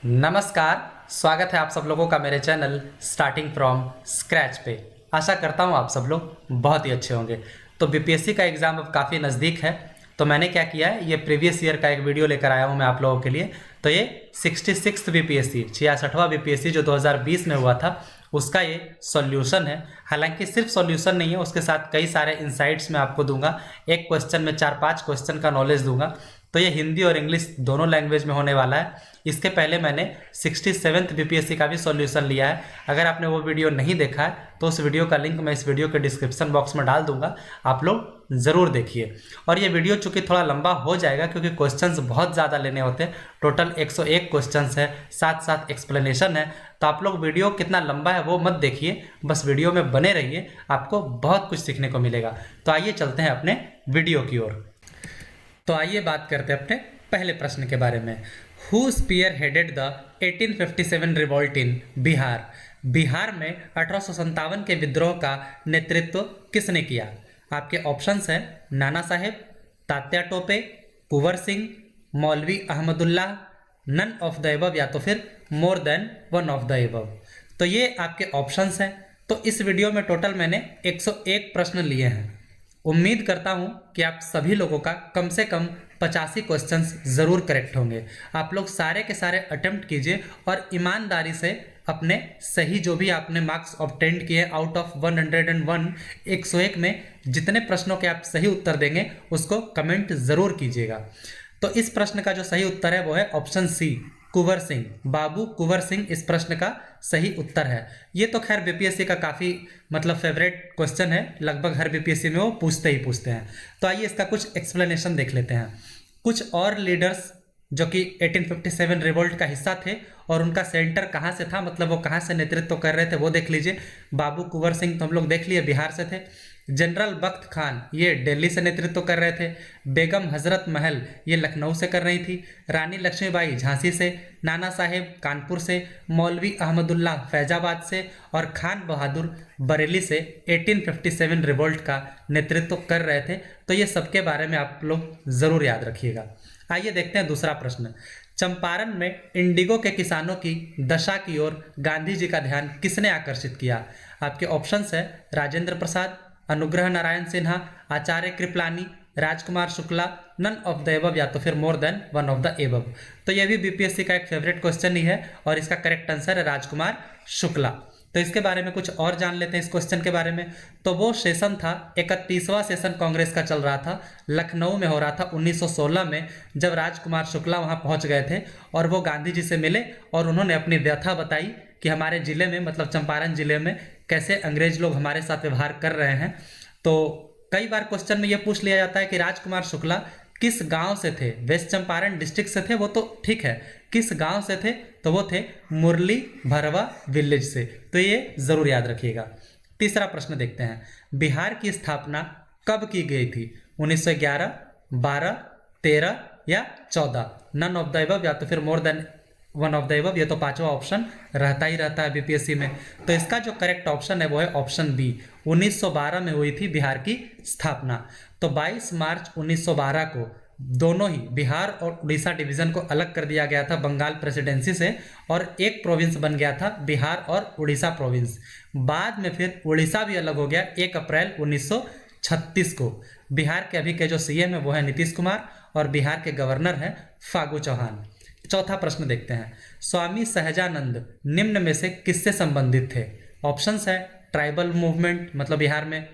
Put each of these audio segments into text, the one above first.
नमस्कार। स्वागत है आप सब लोगों का मेरे चैनल स्टार्टिंग फ्रॉम स्क्रैच पे। आशा करता हूँ आप सब लोग बहुत ही अच्छे होंगे। तो बीपीएससी का एग्ज़ाम अब काफ़ी नज़दीक है, तो मैंने क्या किया है, ये प्रीवियस ईयर का एक वीडियो लेकर आया हूँ मैं आप लोगों के लिए। तो ये 66th बीपीएससी 66वां बीपीएससी जो 2020 में हुआ था उसका ये सॉल्यूशन है। हालांकि सिर्फ सॉल्यूशन नहीं है, उसके साथ कई सारे इंसाइट्स मैं आपको दूंगा। एक क्वेश्चन में 4-5 क्वेश्चन का नॉलेज दूंगा। तो ये हिंदी और इंग्लिश दोनों लैंग्वेज में होने वाला है। इसके पहले मैंने 67th बीपीएससी का भी सॉल्यूशन लिया है। अगर आपने वो वीडियो नहीं देखा है तो उस वीडियो का लिंक मैं इस वीडियो के डिस्क्रिप्शन बॉक्स में डाल दूंगा, आप लोग ज़रूर देखिए। और ये वीडियो चूंकि थोड़ा लंबा हो जाएगा क्योंकि क्वेश्चंस बहुत ज़्यादा लेने होते हैं। टोटल 101 क्वेश्चंस है, साथ साथ एक्सप्लेनेशन है। तो आप लोग वीडियो कितना लंबा है वो मत देखिए, बस वीडियो में बने रहिए, आपको बहुत कुछ सीखने को मिलेगा। तो आइए चलते हैं अपने वीडियो की ओर। तो आइए बात करते हैं अपने पहले प्रश्न के बारे में। Who spearheaded the 1857 revolt in Bihar? Bihar में 1857 के विद्रोह का नेतृत्व किसने किया? आपके ऑप्शंस हैं Nana Saheb, Tatya Tope, Kunwar Singh, Maulvi Ahmadullah, none of the above या तो फिर more than one of the above. तो ये आपके ऑप्शंस हैं। तो इस वीडियो में टोटल मैंने 101 प्रश्न लिए हैं। उम्मीद करता हूं कि आप सभी लोगों का कम से कम 85 क्वेश्चंस ज़रूर करेक्ट होंगे। आप लोग सारे के सारे अटेम्प्ट कीजिए और ईमानदारी से अपने सही जो भी आपने मार्क्स ऑब्टेंड किए आउट ऑफ 101 101 में जितने प्रश्नों के आप सही उत्तर देंगे उसको कमेंट ज़रूर कीजिएगा। तो इस प्रश्न का जो सही उत्तर है वो है ऑप्शन सी, कुंवर सिंह। बाबू कुंवर सिंह इस प्रश्न का सही उत्तर है। ये तो खैर बीपीएससी का काफ़ी फेवरेट क्वेश्चन है, लगभग हर बीपीएससी में वो पूछते ही पूछते हैं। तो आइए इसका कुछ एक्सप्लेनेशन देख लेते हैं। कुछ और लीडर्स जो कि 1857 रिवोल्ट का हिस्सा थे और उनका सेंटर कहाँ से था, मतलब वो कहाँ से नेतृत्व कर रहे थे वो देख लीजिए। बाबू कुंवर सिंह तो हम लोग देख लिए बिहार से थे। जनरल बख्त खान ये दिल्ली से नेतृत्व कर रहे थे। बेगम हजरत महल ये लखनऊ से कर रही थी। रानी लक्ष्मीबाई झांसी से, नाना साहेब कानपुर से, मौलवी अहमदुल्लाह फैजाबाद से और खान बहादुर बरेली से 1857 रिवोल्ट का नेतृत्व कर रहे थे। तो ये सबके बारे में आप लोग ज़रूर याद रखिएगा। आइए देखते हैं दूसरा प्रश्न। चंपारण में इंडिगो के किसानों की दशा की ओर गांधी जी का ध्यान किसने आकर्षित किया? आपके ऑप्शंस है Rajendra Prasad, Anugrah Narayan Sinha, Acharya Kripalani, Rajkumar Shukla, none of the above या तो फिर more than one of the above. तो ये भी बीपीएससी का एक फेवरेट क्वेश्चन ही है और इसका करेक्ट आंसर है राजकुमार शुक्ला। तो इसके बारे में कुछ और जान लेते हैं इस क्वेश्चन के बारे में। तो वो सेशन था 31वां सेशन कांग्रेस का चल रहा था, लखनऊ में हो रहा था 1916 में, जब राजकुमार शुक्ला वहाँ पहुँच गए थे और वो गांधी जी से मिले और उन्होंने अपनी व्यथा बताई कि हमारे ज़िले में, मतलब चंपारण ज़िले में कैसे अंग्रेज लोग हमारे साथ व्यवहार कर रहे हैं। तो कई बार क्वेश्चन में ये पूछ लिया जाता है कि राजकुमार शुक्ला किस गांव से थे? वेस्ट चंपारण डिस्ट्रिक्ट से थे, वो तो ठीक है, किस गांव से थे? तो वो थे मुरली भरवा विलेज से। तो ये ज़रूर याद रखिएगा। तीसरा प्रश्न देखते हैं। बिहार की स्थापना कब की गई थी? 1911, 12, 13 या 14? नन ऑफ द एबव या तो फिर more than one of the above, ये तो पांचवा ऑप्शन रहता ही रहता है बीपीएससी में। तो इसका जो करेक्ट ऑप्शन है वो है ऑप्शन बी, 1912 में हुई थी बिहार की स्थापना। तो 22 मार्च 1912 को दोनों ही बिहार और उड़ीसा डिवीज़न को अलग कर दिया गया था बंगाल प्रेसिडेंसी से और एक प्रोविंस बन गया था बिहार और उड़ीसा प्रोविंस। बाद में फिर उड़ीसा भी अलग हो गया 1 अप्रैल 1936 को। बिहार के अभी के जो सीएम है वो है नीतीश कुमार और बिहार के गवर्नर हैं फागू चौहान। चौथा प्रश्न देखते हैं। स्वामी सहजानंद निम्न में से किससे संबंधित थे? ऑप्शंस है ट्राइबल मूवमेंट मतलब बिहार में,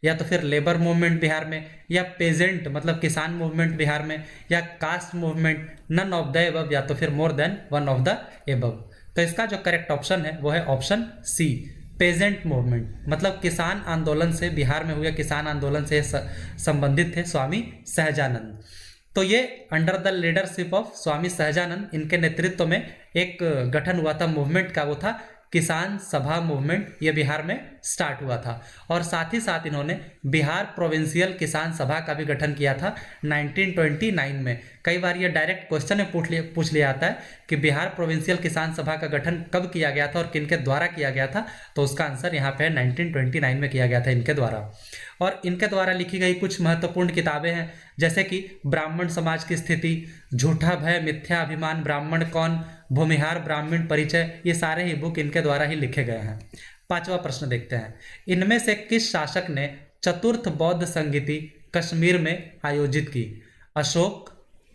या तो फिर लेबर मूवमेंट बिहार में, या पेजेंट मतलब किसान मूवमेंट बिहार में, या caste movement, none of the above या तो फिर more than one of the above. तो इसका जो करेक्ट ऑप्शन है वो है ऑप्शन सी, पेजेंट मूवमेंट, मतलब किसान आंदोलन से, बिहार में हुए किसान आंदोलन से संबंधित थे स्वामी सहजानंद। तो ये under the leadership of Swami Sahajanand, इनके नेतृत्व में एक गठन हुआ था मूवमेंट का, वो था किसान सभा मूवमेंट। ये बिहार में स्टार्ट हुआ था और साथ ही साथ इन्होंने बिहार प्रोविंशियल किसान सभा का भी गठन किया था 1929 में। कई बार ये डायरेक्ट क्वेश्चन में पूछ लिया जाता है कि बिहार प्रोविंशियल किसान सभा का गठन कब किया गया था और किनके द्वारा किया गया था। तो उसका आंसर यहाँ पे है 1929 में किया गया था इनके द्वारा। और इनके द्वारा लिखी गई कुछ महत्वपूर्ण किताबें हैं, जैसे कि ब्राह्मण समाज की स्थिति, झूठा भय मिथ्या अभिमान, ब्राह्मण कौन, भूमिहार ब्राह्मण परिचय, ये सारे ही बुक इनके द्वारा ही लिखे गए हैं। पांचवा प्रश्न देखते हैं, इनमें से किस शासक ने चतुर्थ बौद्ध संगीति कश्मीर में आयोजित की? Ashoka,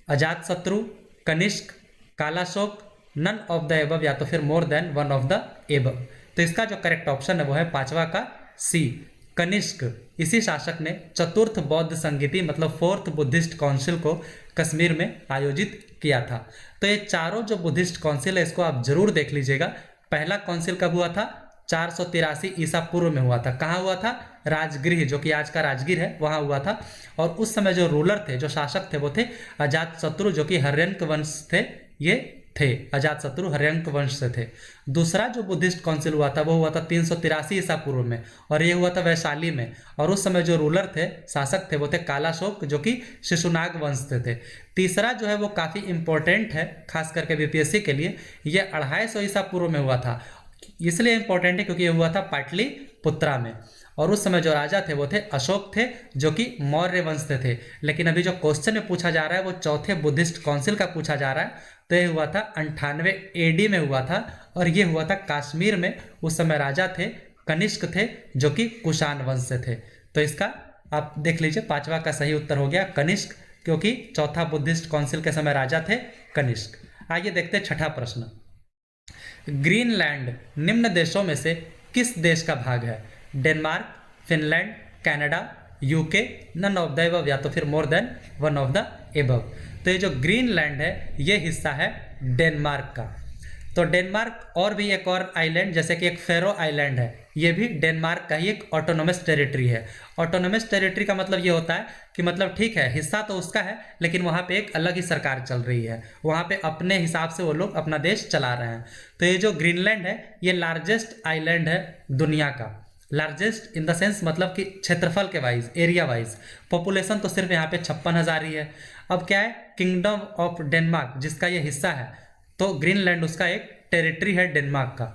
Ajatashatru, Kanishka, Kalashoka, none of the above या तो फिर more than one of the above. तो इसका जो करेक्ट ऑप्शन है वो है पांचवा का सी, कनिष्क। इसी शासक ने चतुर्थ बौद्ध संगीति मतलब फोर्थ बुद्धिस्ट काउंसिल को कश्मीर में आयोजित किया था। तो ये चारों जो बुद्धिस्ट काउंसिल है इसको आप जरूर देख लीजिएगा। पहला काउंसिल कब हुआ था? 483 ईसा पूर्व में हुआ था। कहाँ हुआ था? राजगृह, जो कि आज का राजगीर है, वहाँ हुआ था। और उस समय जो रूलर थे, जो शासक थे, वो थे अजातशत्रु, जो कि हर्यंक वंश थे। ये थे अजातशत्रु हर्यंक वंश से थे। दूसरा जो बुद्धिस्ट काउंसिल हुआ था वो हुआ था 383 ईसा पूर्व में, और ये हुआ था वैशाली में। और उस समय जो रूलर थे, शासक थे, वो थे कालाशोक, जो कि शिशुनाग वंश से थे। तीसरा जो है वो काफ़ी इंपॉर्टेंट है, खास करके बीपीएससी के लिए। ये 250 ईसा पूर्व में हुआ था। इसलिए इंपॉर्टेंट है क्योंकि ये हुआ था पाटलिपुत्रा में, और उस समय जो राजा थे वो थे अशोक थे, जो कि मौर्य वंश से थे। लेकिन अभी जो क्वेश्चन में पूछा जा रहा है वो चौथे बुद्धिस्ट काउंसिल का पूछा जा रहा है। तो ये हुआ था 98 AD में हुआ था, और ये हुआ था कश्मीर में। उस समय राजा थे कनिष्क थे, जो कि कुषाण वंश से थे। तो इसका आप देख लीजिए, पांचवा का सही उत्तर हो गया कनिष्क, क्योंकि चौथा बुद्धिस्ट काउंसिल के समय राजा थे कनिष्क। आइए देखते हैं छठा प्रश्न। ग्रीनलैंड निम्न देशों में से किस देश का भाग है? Denmark, Finland, Canada, UK, none of the above या तो फिर more than one of the above. तो ये जो ग्रीनलैंड है ये हिस्सा है डेनमार्क का। तो डेनमार्क और भी एक और आइलैंड, जैसे कि एक फेरो आइलैंड है, ये भी डेनमार्क का ही एक ऑटोनोमस टेरिटरी है। ऑटोनोमस टेरिटरी का मतलब ये होता है कि मतलब ठीक है हिस्सा तो उसका है, लेकिन वहाँ पे एक अलग ही सरकार चल रही है, वहाँ पे अपने हिसाब से वो लोग अपना देश चला रहे हैं। तो ये जो ग्रीनलैंड है ये लार्जेस्ट आइलैंड है दुनिया का। लार्जेस्ट इन द सेंस मतलब कि क्षेत्रफल के वाइज, एरिया वाइज। पॉपुलेशन तो सिर्फ यहाँ पे 56,000 ही है। अब क्या है, किंगडम ऑफ डेनमार्क जिसका ये हिस्सा है, तो ग्रीनलैंड उसका एक टेरिटरी है डेनमार्क का।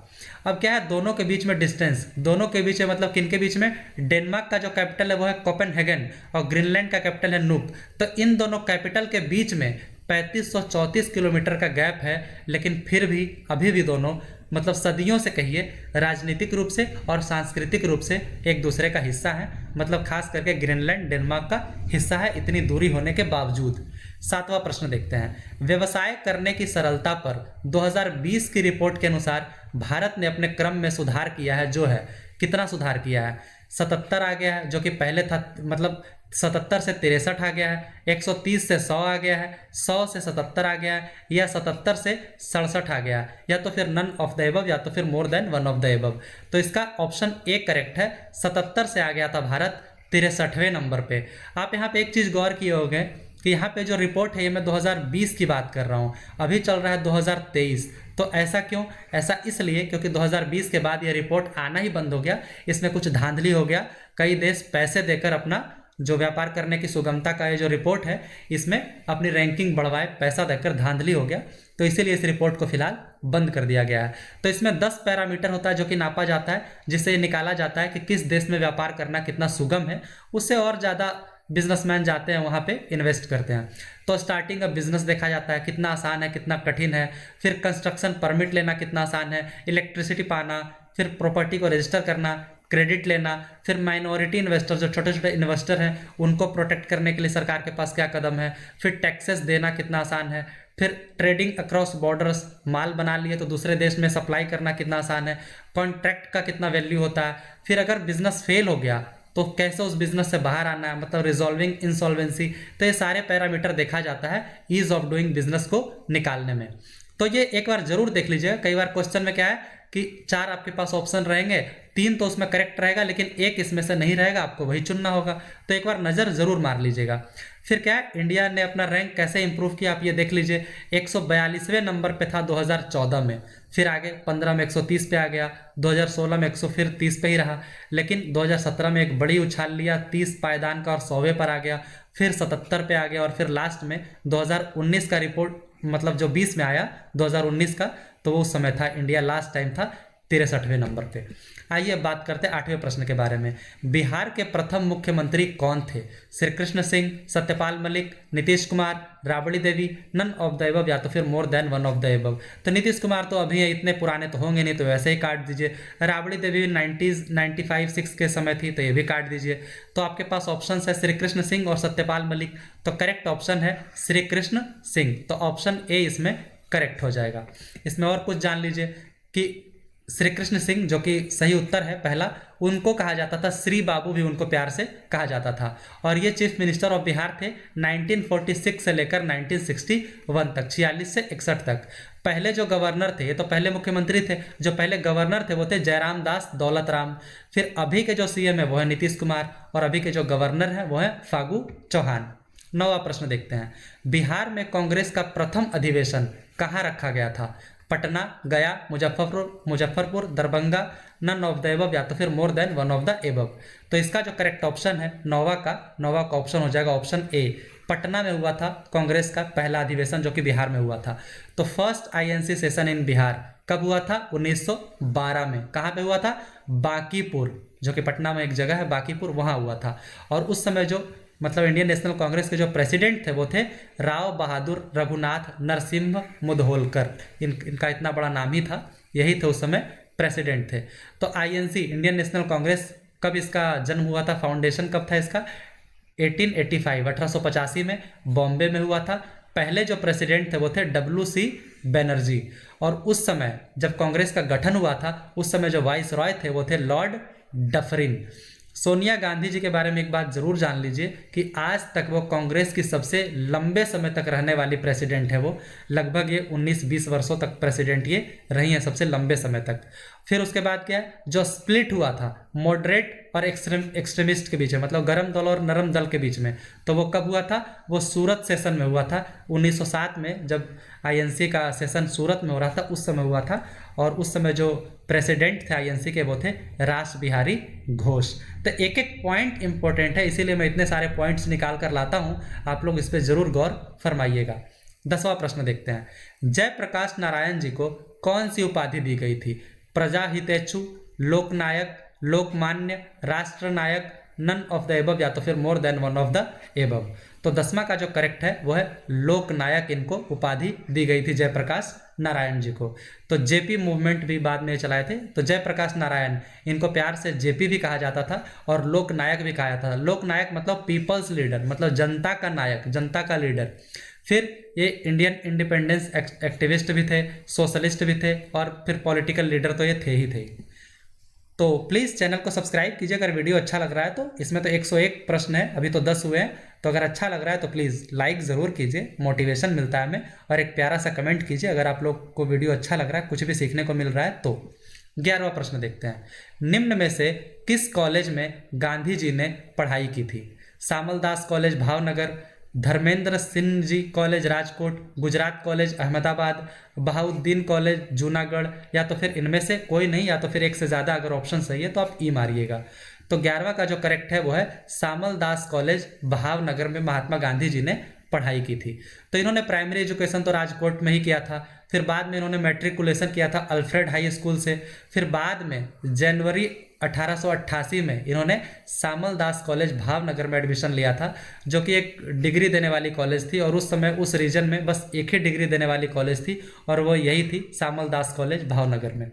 अब क्या है, दोनों के बीच में डिस्टेंस, दोनों के बीच में मतलब किन के बीच में? डेनमार्क का जो कैपिटल है वो है कोपेनहेगन, और ग्रीनलैंड का कैपिटल है नुक। तो इन दोनों कैपिटल के बीच में 3534 किलोमीटर का गैप है, लेकिन फिर भी अभी भी दोनों मतलब सदियों से कहिए राजनीतिक रूप से और सांस्कृतिक रूप से एक दूसरे का हिस्सा है। मतलब खास करके ग्रीनलैंड डेनमार्क का हिस्सा है, इतनी दूरी होने के बावजूद। सातवां प्रश्न देखते हैं। व्यवसाय करने की सरलता पर 2020 की रिपोर्ट के अनुसार भारत ने अपने क्रम में सुधार किया है, जो है कितना सुधार किया है? 77 आ गया है, जो कि पहले था, मतलब 77 से 63 आ गया है, 130 से 100 आ गया है, 100 से 77 आ गया है, या 77 से 67 आ गया है, या तो फिर नन ऑफ द एबव या तो फिर more than one of the above. तो इसका ऑप्शन ए करेक्ट है, 77 से आ गया था भारत 63वें नंबर पे। आप यहाँ पे एक चीज़ गौर किए होंगे कि यहाँ पे जो रिपोर्ट है ये मैं 2020 की बात कर रहा हूँ, अभी चल रहा है 2023। तो ऐसा क्यों? ऐसा इसलिए क्योंकि 2020 के बाद ये रिपोर्ट आना ही बंद हो गया, इसमें कुछ धांधली हो गया। कई देश पैसे देकर अपना जो व्यापार करने की सुगमता का ये जो रिपोर्ट है इसमें अपनी रैंकिंग बढ़वाए, पैसा देकर धांधली हो गया, तो इसीलिए इस रिपोर्ट को फिलहाल बंद कर दिया गया है। तो इसमें 10 पैरामीटर होता है जो कि नापा जाता है, जिससे ये निकाला जाता है कि किस देश में व्यापार करना कितना सुगम है। उससे और ज़्यादा बिजनेसमैन जाते हैं वहाँ पे इन्वेस्ट करते हैं। तो स्टार्टिंग का बिजनेस देखा जाता है, कितना आसान है कितना कठिन है, फिर कंस्ट्रक्शन परमिट लेना कितना आसान है, इलेक्ट्रिसिटी पाना, फिर प्रॉपर्टी को रजिस्टर करना, क्रेडिट लेना, फिर माइनॉरिटी इन्वेस्टर जो छोटे छोटे इन्वेस्टर हैं उनको प्रोटेक्ट करने के लिए सरकार के पास क्या कदम है, फिर टैक्सेस देना कितना आसान है, फिर ट्रेडिंग अक्रॉस बॉर्डर्स, माल बना लिए तो दूसरे देश में सप्लाई करना कितना आसान है, कॉन्ट्रैक्ट का कितना वैल्यू होता है, फिर अगर बिजनेस फेल हो गया तो कैसे उस बिजनेस से बाहर आना है, मतलब रिजॉल्विंग इंसॉल्वेंसी। तो ये सारे पैरामीटर देखा जाता है ईज ऑफ डूइंग बिजनेस को निकालने में। तो ये एक बार जरूर देख लीजिएगा। कई बार क्वेश्चन में क्या है कि 4 आपके पास ऑप्शन रहेंगे, 3 तो उसमें करेक्ट रहेगा लेकिन एक इसमें से नहीं रहेगा, आपको वही चुनना होगा। तो एक बार नज़र जरूर मार लीजिएगा। फिर क्या है, इंडिया ने अपना रैंक कैसे इंप्रूव किया, आप ये देख लीजिए। 142वें नंबर पे था 2014 में, फिर आगे 15 में 130 पे आ गया, 2016 में 130 पे ही रहा, लेकिन 2017 में एक बड़ी उछाल लिया, 30 पायदान का और 100वें पर आ गया, फिर 77 पे आ गया, और फिर लास्ट में 2019 का रिपोर्ट मतलब जो 20 में आया 2019 का, तो वो उस समय था इंडिया लास्ट टाइम था 63वें नंबर पे। आइए अब बात करते हैं 8वें प्रश्न के बारे में। बिहार के प्रथम मुख्यमंत्री कौन थे? Shri Krishna Singh, Satyapal Malik, Nitish Kumar, Rabri Devi, none of the above या तो फिर more than one of the above. तो नीतीश कुमार तो अभी इतने पुराने तो होंगे नहीं, तो वैसे ही काट दीजिए। राबड़ी देवी 95-6 के समय थी, तो ये भी काट दीजिए। तो आपके पास ऑप्शन है श्री कृष्ण सिंह और सत्यपाल मलिक। तो करेक्ट ऑप्शन है श्री कृष्ण सिंह। तो ऑप्शन ए इसमें करेक्ट हो जाएगा। इसमें और कुछ जान लीजिए कि श्री कृष्ण सिंह जो कि सही उत्तर है पहला, उनको कहा जाता था श्री बाबू, भी उनको प्यार से कहा जाता था। और ये चीफ मिनिस्टर ऑफ बिहार थे 1946 से लेकर 1961 तक, 46 से 61 तक। पहले जो गवर्नर थे, ये तो पहले मुख्यमंत्री थे, जो पहले गवर्नर थे वो थे जयराम दास दौलत राम। फिर अभी के जो सीएम है वो है नीतीश कुमार, और अभी के जो गवर्नर है वो है फागू चौहान। 9वां प्रश्न देखते हैं। बिहार में कांग्रेस का प्रथम अधिवेशन कहाँ रखा गया था? Patna, Gaya, Muzaffarpur, Darbhanga, none of the above या तो फिर more than one of the above. तो इसका जो करेक्ट ऑप्शन है 9वां का ऑप्शन हो जाएगा ऑप्शन ए। पटना में हुआ था कांग्रेस का पहला अधिवेशन, जो कि बिहार में हुआ था। तो first INC session in Bihar कब हुआ था? 1912 में। कहाँ पे हुआ था? बांकीपुर, जो कि पटना में एक जगह है बांकीपुर, वहाँ हुआ था। और उस समय जो मतलब इंडियन नेशनल कांग्रेस के जो प्रेसिडेंट थे वो थे राव बहादुर रघुनाथ नरसिम्हा मुधोलकर। इनका इतना बड़ा नाम ही था, यही थे उस समय प्रेसिडेंट थे। तो आईएनसी इंडियन नेशनल कांग्रेस कब इसका जन्म हुआ था? फाउंडेशन कब था इसका? 1885 में बॉम्बे में हुआ था। पहले जो प्रेसिडेंट थे वो थे WC बनर्जी। और उस समय जब कांग्रेस का गठन हुआ था, उस समय जो वाइस रॉय थे वो थे लॉर्ड डफरिन। सोनिया गांधी जी के बारे में एक बात जरूर जान लीजिए कि आज तक वो कांग्रेस की सबसे लंबे समय तक रहने वाली प्रेसिडेंट है। वो लगभग ये 19-20 वर्षों तक प्रेसिडेंट ये रही हैं, सबसे लंबे समय तक। फिर उसके बाद क्या है, जो स्प्लिट हुआ था मॉडरेट और एक्सट्रीमिस्ट के बीच में, मतलब गर्म दल और नरम दल के बीच में, तो वो कब हुआ था? वो सूरत सेशन में हुआ था 1907 में, जब आईएनसी का सेशन सूरत में हो रहा था उस समय हुआ था। और उस समय जो प्रेसिडेंट थे आईएनसी के वो थे रास बिहारी घोष। तो एक एक पॉइंट इंपॉर्टेंट है, इसीलिए मैं इतने सारे पॉइंट्स निकाल कर लाता हूँ, आप लोग इस पर जरूर गौर फरमाइएगा। 10वां प्रश्न देखते हैं। जयप्रकाश नारायण जी को कौन सी उपाधि दी गई थी? प्रजाहितेच्छु, लोकनायक, लोकमान्य, राष्ट्रनायक, नन ऑफ द एबव या तो फिर more than one of the above. तो 10वां का जो करेक्ट है वो है लोकनायक, इनको उपाधि दी गई थी जयप्रकाश नारायण जी को। तो जेपी मूवमेंट भी बाद में चलाए थे। तो जयप्रकाश नारायण, इनको प्यार से जेपी भी कहा जाता था और लोकनायक भी कहा जाता था। लोकनायक मतलब पीपल्स लीडर, मतलब जनता का नायक, जनता का लीडर। फिर ये इंडियन इंडिपेंडेंस एक्टिविस्ट भी थे, सोशलिस्ट भी थे, और फिर पॉलिटिकल लीडर तो ये थे ही थे। तो प्लीज़ चैनल को सब्सक्राइब कीजिए अगर वीडियो अच्छा लग रहा है तो। इसमें तो 101 प्रश्न है, अभी तो 10 हुए हैं। तो अगर अच्छा लग रहा है तो प्लीज़ लाइक ज़रूर कीजिए, मोटिवेशन मिलता है हमें। और एक प्यारा सा कमेंट कीजिए अगर आप लोग को वीडियो अच्छा लग रहा है, कुछ भी सीखने को मिल रहा है तो। 11वां प्रश्न देखते हैं। निम्न में से किस कॉलेज में गांधी जी ने पढ़ाई की थी? Samaldas college Bhavnagar, Dharmendra Singh ji college Rajkot, Gujarat college Ahmedabad, Bahauddin college Junagadh, या तो फिर इनमें से कोई नहीं, या तो फिर एक से ज़्यादा। अगर ऑप्शन सही है तो आप ई मारिएगा। तो 11वां का जो करेक्ट है वो है सामल दास कॉलेज भावनगर में महात्मा गांधी जी ने पढ़ाई की थी। तो इन्होंने प्राइमरी एजुकेशन तो राजकोट में ही किया था। फिर बाद में इन्होंने मैट्रिकुलेशन किया था अल्फ्रेड हाई स्कूल से। फिर बाद में जनवरी 1888 में इन्होंने सामल दास कॉलेज भावनगर में एडमिशन लिया था, जो कि एक डिग्री देने वाली कॉलेज थी। और उस समय उस रीजन में बस एक ही डिग्री देने वाली कॉलेज थी, और वो यही थी सामल दास कॉलेज भावनगर में।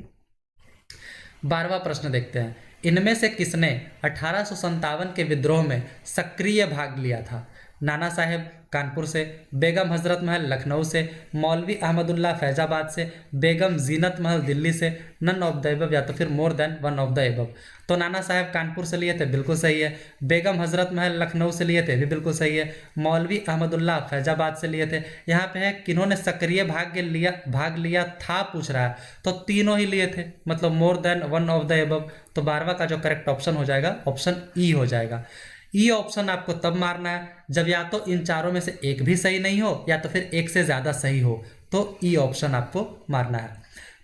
12वां प्रश्न देखते हैं। इनमें से किसने 1857 के विद्रोह में सक्रिय भाग लिया था? नाना साहेब कानपुर से, बेगम हजरत महल लखनऊ से, मौलवी अहमदुल्ला फैजाबाद से, बेगम जीनत महल दिल्ली से, नन ऑफ द एबव या तो फिर more than one of the above. तो नाना साहेब कानपुर से लिए थे, बिल्कुल सही है। बेगम हजरत महल लखनऊ से लिए थे, भी बिल्कुल सही है। मौलवी अहमदुल्ला फैजाबाद से लिए थे। यहाँ पे है किन्होंने सक्रिय भाग लिया था पूछ रहा है, तो तीनों ही लिए थे, मतलब मोर than one of the above. तो 12वां का जो करेक्ट ऑप्शन हो जाएगा ऑप्शन ई हो जाएगा। ई ऑप्शन आपको तब मारना है जब या तो इन चारों में से एक भी सही नहीं हो, या तो फिर एक से ज़्यादा सही हो, तो ई ऑप्शन आपको मारना है।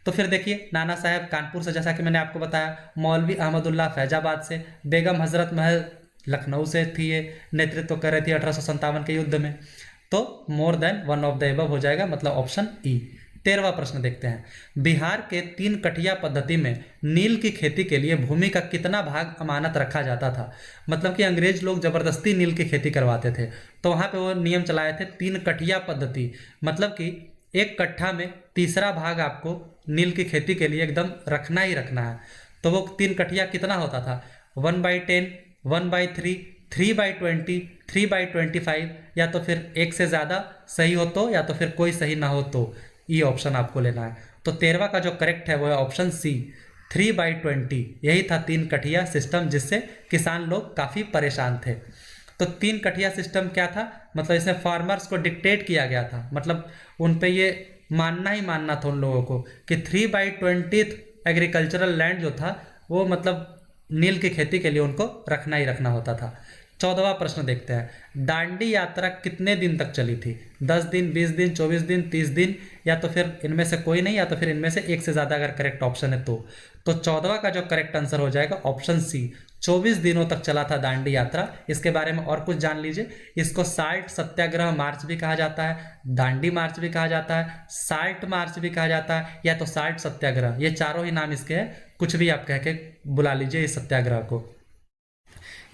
तो फिर देखिए, नाना साहेब कानपुर से, जैसा कि मैंने आपको बताया, मौलवी अहमदुल्ला फैजाबाद से, बेगम हजरत महल लखनऊ से थी, ये नेतृत्व कर रही थी 1857 के युद्ध में। तो मोर than one of the above हो जाएगा, मतलब ऑप्शन ई। 13वां प्रश्न देखते हैं। बिहार के 3 कठिया पद्धति में नील की खेती के लिए भूमि का कितना भाग अमानत रखा जाता था? मतलब कि अंग्रेज लोग जबरदस्ती नील की खेती करवाते थे, तो वहाँ पे वो नियम चलाए थे 3 कठिया पद्धति, मतलब कि 1 कट्ठा में तीसरा भाग आपको नील की खेती के लिए एकदम रखना ही रखना है। तो वो 3 कठिया कितना होता था? 1/10, 1/3, 3/20, 3/25, या तो फिर एक से ज़्यादा सही हो तो, या तो फिर कोई सही ना हो तो, ये ऑप्शन आपको लेना है। तो 13वां का जो करेक्ट है वो है ऑप्शन सी, 3/20। यही था 3 कठिया सिस्टम, जिससे किसान लोग काफ़ी परेशान थे। तो 3 कठिया सिस्टम क्या था? मतलब इसमें फार्मर्स को डिक्टेट किया गया था, मतलब उन पे ये मानना ही मानना था उन लोगों को कि 3/20 एग्रीकल्चरल लैंड जो था वो मतलब नील की खेती के लिए उनको रखना ही रखना होता था। 14वां प्रश्न देखते हैं। दांडी यात्रा कितने दिन तक चली थी? 10 दिन, 20 दिन, 24 दिन, 30 दिन, या तो फिर इनमें से कोई नहीं, या तो फिर इनमें से एक से ज़्यादा अगर करेक्ट ऑप्शन है तो। 14वां का जो करेक्ट आंसर हो जाएगा ऑप्शन सी, 24 दिनों तक चला था दांडी यात्रा। इसके बारे में और कुछ जान लीजिए। इसको साल्ट सत्याग्रह मार्च भी कहा जाता है, दांडी मार्च भी कहा जाता है, साल्ट मार्च भी कहा जाता है, या तो साल्ट सत्याग्रह, ये चारों ही नाम इसके हैं। कुछ भी आप कह के बुला लीजिए इस सत्याग्रह को।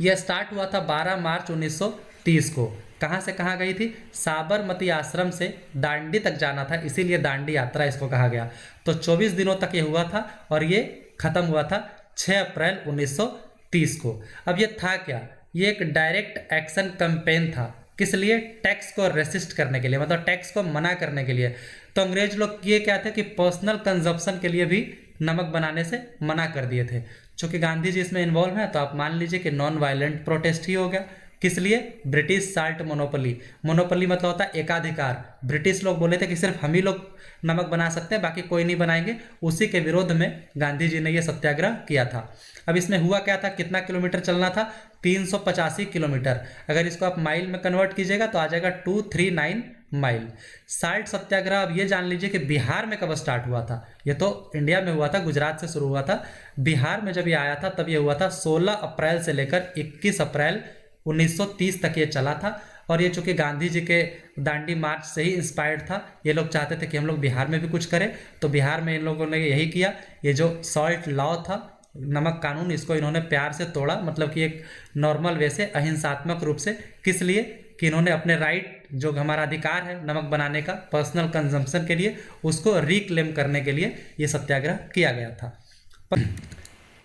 यह स्टार्ट हुआ था 12 मार्च 1930 को। कहाँ से कहाँ गई थी? साबरमती आश्रम से दांडी तक जाना था, इसीलिए दांडी यात्रा इसको कहा गया। तो 24 दिनों तक ये हुआ था और ये खत्म हुआ था 6 अप्रैल 1930 को। अब ये था क्या? ये एक डायरेक्ट एक्शन कैंपेन था। किस लिए? टैक्स को रेसिस्ट करने के लिए, मतलब टैक्स को मना करने के लिए। तो अंग्रेज लोग ये क्या थे कि पर्सनल कंजप्शन के लिए भी नमक बनाने से मना कर दिए थे। चूंकि गांधी जी इसमें इन्वॉल्व हैं तो आप मान लीजिए कि नॉन वायलेंट प्रोटेस्ट ही हो गया। किस लिए? British salt monopoly. मोनोपोली मतलब होता है एकाधिकार। ब्रिटिश लोग बोले थे कि सिर्फ हम ही लोग नमक बना सकते हैं, बाकी कोई नहीं बनाएंगे। उसी के विरोध में गांधी जी ने यह सत्याग्रह किया था। अब इसमें हुआ क्या था? कितना किलोमीटर चलना था? 385 किलोमीटर। अगर इसको आप माइल में कन्वर्ट कीजिएगा तो आ जाएगा 239 माइल। साल्ट सत्याग्रह अब ये जान लीजिए कि बिहार में कब स्टार्ट हुआ था। ये तो इंडिया में हुआ था, गुजरात से शुरू हुआ था। बिहार में जब ये आया था तब ये हुआ था 16 अप्रैल से लेकर 21 अप्रैल 1930 तक ये चला था। और ये चूंकि गांधी जी के दांडी मार्च से ही इंस्पायर्ड था, ये लोग चाहते थे कि हम लोग बिहार में भी कुछ करें, तो बिहार में इन लोगों ने यही किया। ये जो सॉल्ट लॉ था, नमक कानून, इसको इन्होंने प्यार से तोड़ा, मतलब कि एक नॉर्मल वे से, अहिंसात्मक रूप से। किस लिए? कि इन्होंने अपने राइट, जो हमारा अधिकार है नमक बनाने का पर्सनल कंजम्पशन के लिए, उसको रिक्लेम करने के लिए ये सत्याग्रह किया गया था।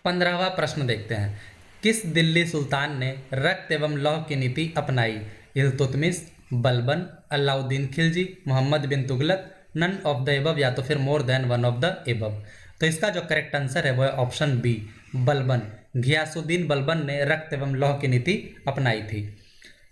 15वां प्रश्न देखते हैं। किस दिल्ली सुल्तान ने रक्त एवं लौह की नीति अपनाई? Iltutmish, Balban, Alauddin Khilji, Mohammad bin Tughlaq, none of the above, या तो फिर more than one of the above. तो इसका जो करेक्ट आंसर है वो है ऑप्शन बी, बलबन। घियासुद्दीन बलबन ने रक्त एवं लौह की नीति अपनाई थी।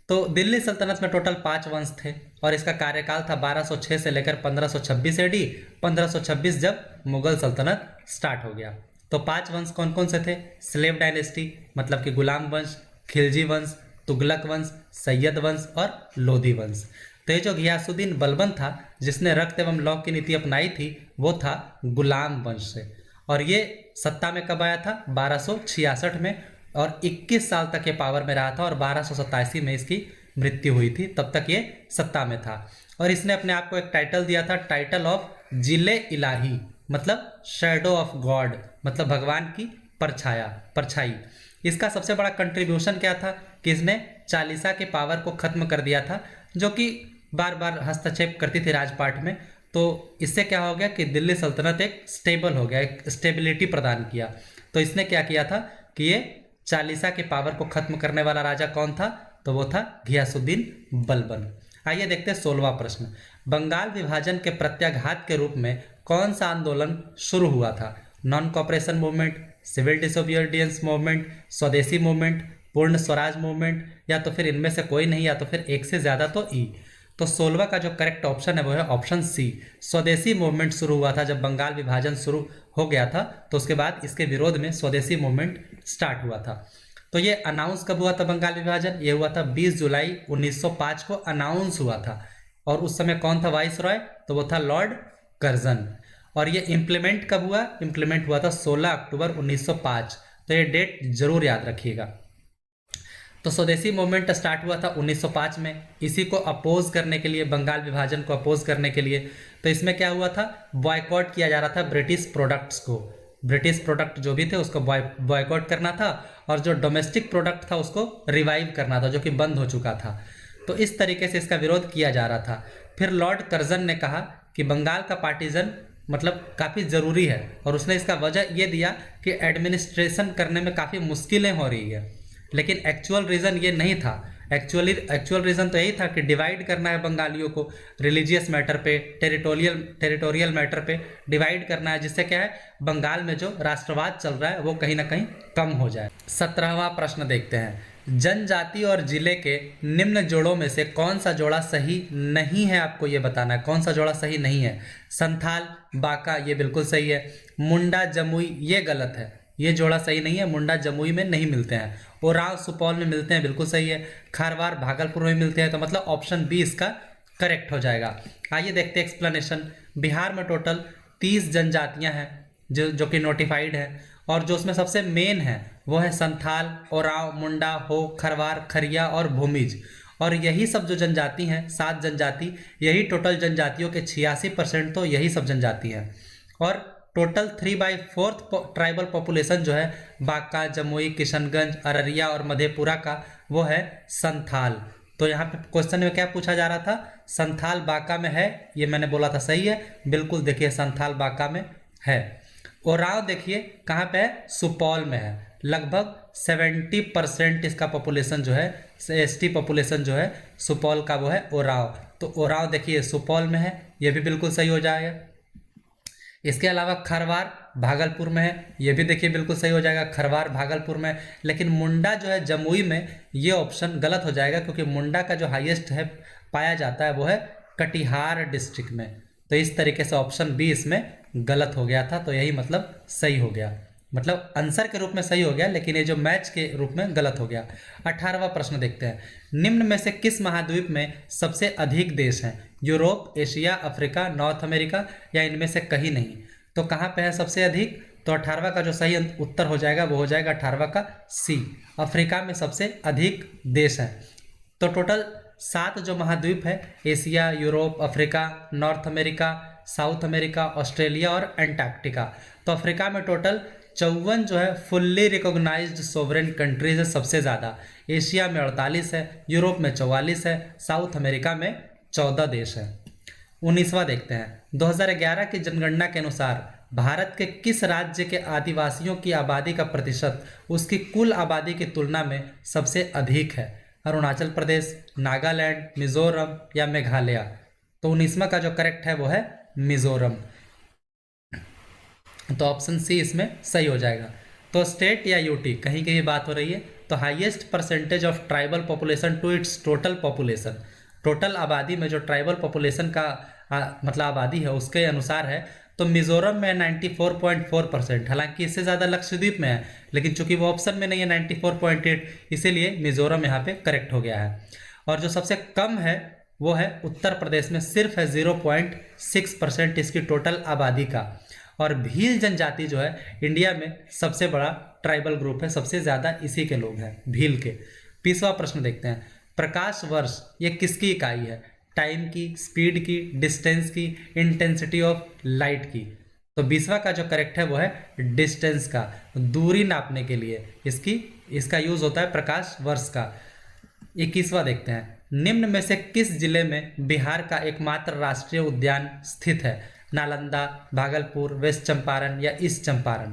तो दिल्ली सल्तनत में टोटल 5 वंश थे और इसका कार्यकाल था 1206 से लेकर 1526 AD। 1526 जब मुगल सल्तनत स्टार्ट हो गया। तो 5 वंश कौन कौन से थे? स्लेव डायनेस्टी, मतलब कि गुलाम वंश, खिलजी वंश, तुगलक वंश, सैयद वंश और लोधी वंश। तो ये जो घियासुद्दीन बलबन था जिसने रक्त एवं लौह की नीति अपनाई थी, वो था गुलाम वंश से। और ये सत्ता में कब आया था? 1266 में, और 21 साल तक ये पावर में रहा था और 1287 में इसकी मृत्यु हुई थी। तब तक ये सत्ता में था और इसने अपने आप को एक टाइटल दिया था, टाइटल ऑफ जिले इलाही, मतलब शैडो ऑफ गॉड, मतलब भगवान की परछाई। इसका सबसे बड़ा कंट्रीब्यूशन क्या था कि इसने चालीसा के पावर को खत्म कर दिया था, जो कि बार बार हस्तक्षेप करती थी राजपाट में। तो इससे क्या हो गया कि दिल्ली सल्तनत एक स्टेबल हो गया, एक स्टेबिलिटी प्रदान किया। तो इसने क्या किया था कि ये चालीसा के पावर को खत्म करने वाला राजा कौन था? तो वो था घियासुद्दीन बलबन। आइए देखते हैं 16वां प्रश्न। बंगाल विभाजन के प्रत्याघात के रूप में कौन सा आंदोलन शुरू हुआ था? Non cooperation movement, civil disobedience movement, Swadeshi movement, Purna Swaraj movement, या तो फिर इनमें से कोई नहीं, या तो फिर एक से ज़्यादा तो ई। तो 16वां का जो करेक्ट ऑप्शन है वो है ऑप्शन सी, स्वदेशी मूवमेंट शुरू हुआ था। जब बंगाल विभाजन शुरू हो गया था तो उसके बाद इसके विरोध में स्वदेशी मूवमेंट स्टार्ट हुआ था। तो ये अनाउंस कब हुआ था बंगाल विभाजन? ये हुआ था 20 जुलाई 1905 को अनाउंस हुआ था। और उस समय कौन था वाइस रॉय? तो वो था लॉर्ड कर्जन। और ये इम्प्लीमेंट कब हुआ? इम्प्लीमेंट हुआ था 16 अक्टूबर 1905। तो ये डेट जरूर याद रखिएगा। तो स्वदेशी मूवमेंट स्टार्ट हुआ था 1905 में, इसी को अपोज करने के लिए, बंगाल विभाजन को अपोज करने के लिए। तो इसमें क्या हुआ था, बॉयकॉट किया जा रहा था ब्रिटिश प्रोडक्ट्स को, ब्रिटिश प्रोडक्ट जो भी थे उसको बॉयकॉट करना था, और जो डोमेस्टिक प्रोडक्ट था उसको रिवाइव करना था जो कि बंद हो चुका था। तो इस तरीके से इसका विरोध किया जा रहा था। फिर लॉर्ड कर्जन ने कहा कि बंगाल का पार्टीजन मतलब काफ़ी ज़रूरी है, और उसने इसका वजह ये दिया कि एडमिनिस्ट्रेशन करने में काफ़ी मुश्किलें हो रही है। लेकिन एक्चुअल रीज़न ये नहीं था। एक्चुअल रीज़न तो यही था कि डिवाइड करना है बंगालियों को, रिलीजियस मैटर पे, टेरिटोरियल मैटर पे डिवाइड करना है, जिससे क्या है बंगाल में जो राष्ट्रवाद चल रहा है वो कहीं ना कहीं कम हो जाए। 17वां प्रश्न देखते हैं, जनजाति और जिले के निम्न जोड़ों में से कौन सा जोड़ा सही नहीं है, आपको ये बताना है कौन सा जोड़ा सही नहीं है। संथाल बाका ये बिल्कुल सही है, मुंडा जमुई ये गलत है, ये जोड़ा सही नहीं है, मुंडा जमुई में नहीं मिलते हैं, ओरांव सुपौल में मिलते हैं बिल्कुल सही है, खारवार भागलपुर में मिलते हैं, तो मतलब ऑप्शन बी इसका करेक्ट हो जाएगा। आइए देखते हैं एक्सप्लेनेशन। बिहार में टोटल 30 जनजातियां हैं जो कि नोटिफाइड है, और जो उसमें सबसे मेन है वो है संथाल, ओरांव, मुंडा, हो, खरवार, खरिया और भूमिज। और यही सब जो जनजाति हैं 7 जनजाति, यही टोटल जनजातियों के 86% तो यही सब जनजाति हैं। और टोटल 3/4 ट्राइबल पॉपुलेशन जो है बांका, जमुई, किशनगंज, अररिया और मधेपुरा का वो है संथाल। तो यहाँ पे क्वेश्चन में क्या पूछा जा रहा था, संथाल बांका में है, ये मैंने बोला था सही है, बिल्कुल देखिए संथाल बांका में है। ओरांव देखिए कहाँ पे है, सुपौल में है, लगभग 70% इसका पॉपुलेशन जो है एसटी पॉपुलेशन जो है सुपौल का वो है ओरांव। तो ओरांव देखिए सुपौल में है, ये भी बिल्कुल सही हो जाएगा। इसके अलावा खरवार भागलपुर में है, ये भी देखिए बिल्कुल सही हो जाएगा, खरवार भागलपुर में। लेकिन मुंडा जो है जमुई में, ये ऑप्शन गलत हो जाएगा, क्योंकि मुंडा का जो हाईएस्ट है पाया जाता है वो है कटिहार डिस्ट्रिक्ट में। तो इस तरीके से ऑप्शन बी इसमें गलत हो गया था, तो यही मतलब सही हो गया, मतलब आंसर के रूप में सही हो गया, लेकिन ये जो मैच के रूप में गलत हो गया। 18वां प्रश्न देखते हैं, निम्न में से किस महाद्वीप में सबसे अधिक देश हैं, Europe, Asia, Africa, north America या इनमें से कहीं नहीं। तो कहाँ पे है सबसे अधिक, तो 18वां का जो सही उत्तर हो जाएगा वो हो जाएगा 18वां का सी, अफ्रीका में सबसे अधिक देश हैं। तो टोटल 7 जो महाद्वीप है, Asia, Europe, Africa, north America, south America, Australia और एंटार्क्टिका। तो अफ्रीका में टोटल 54 जो है फुल्ली रिकॉग्नाइज्ड सोवरेन कंट्रीज है सबसे ज़्यादा, एशिया में 48 है, यूरोप में 44 है, साउथ अमेरिका में 14 देश है। 19वां देखते हैं, 2011 की जनगणना के अनुसार भारत के किस राज्य के आदिवासियों की आबादी का प्रतिशत उसकी कुल आबादी की तुलना में सबसे अधिक है, अरुणाचल प्रदेश, नागालैंड, मिजोरम या मेघालय। तो 19वां का जो करेक्ट है वो है मिजोरम, तो ऑप्शन सी इसमें सही हो जाएगा। तो स्टेट या यूटी कहीं की भी बात हो रही है, तो highest percentage of tribal population to its total population, total आबादी में जो ट्राइबल पॉपुलेशन का मतलब आबादी है उसके अनुसार है, तो मिजोरम में 94.4%, हालांकि इससे ज़्यादा लक्षद्वीप में है, लेकिन चूंकि वो ऑप्शन में नहीं है 94.8, इसीलिए मिजोरम यहाँ पे करेक्ट हो गया है। और जो सबसे कम है वो है उत्तर प्रदेश में, सिर्फ है 0.6% इसकी टोटल आबादी का। और भील जनजाति जो है इंडिया में सबसे बड़ा ट्राइबल ग्रुप है, सबसे ज़्यादा इसी के लोग हैं भील के। 20वां प्रश्न देखते हैं, प्रकाश वर्ष ये किसकी इकाई है, टाइम की, स्पीड की, डिस्टेंस की, इंटेंसिटी ऑफ लाइट की। तो 20वां का जो करेक्ट है वो है डिस्टेंस का, दूरी नापने के लिए इसका यूज होता है प्रकाश वर्ष का। 21वां देखते हैं, निम्न में से किस जिले में बिहार का एकमात्र राष्ट्रीय उद्यान स्थित है, नालंदा, भागलपुर, वेस्ट चंपारण या ईस्ट चंपारण।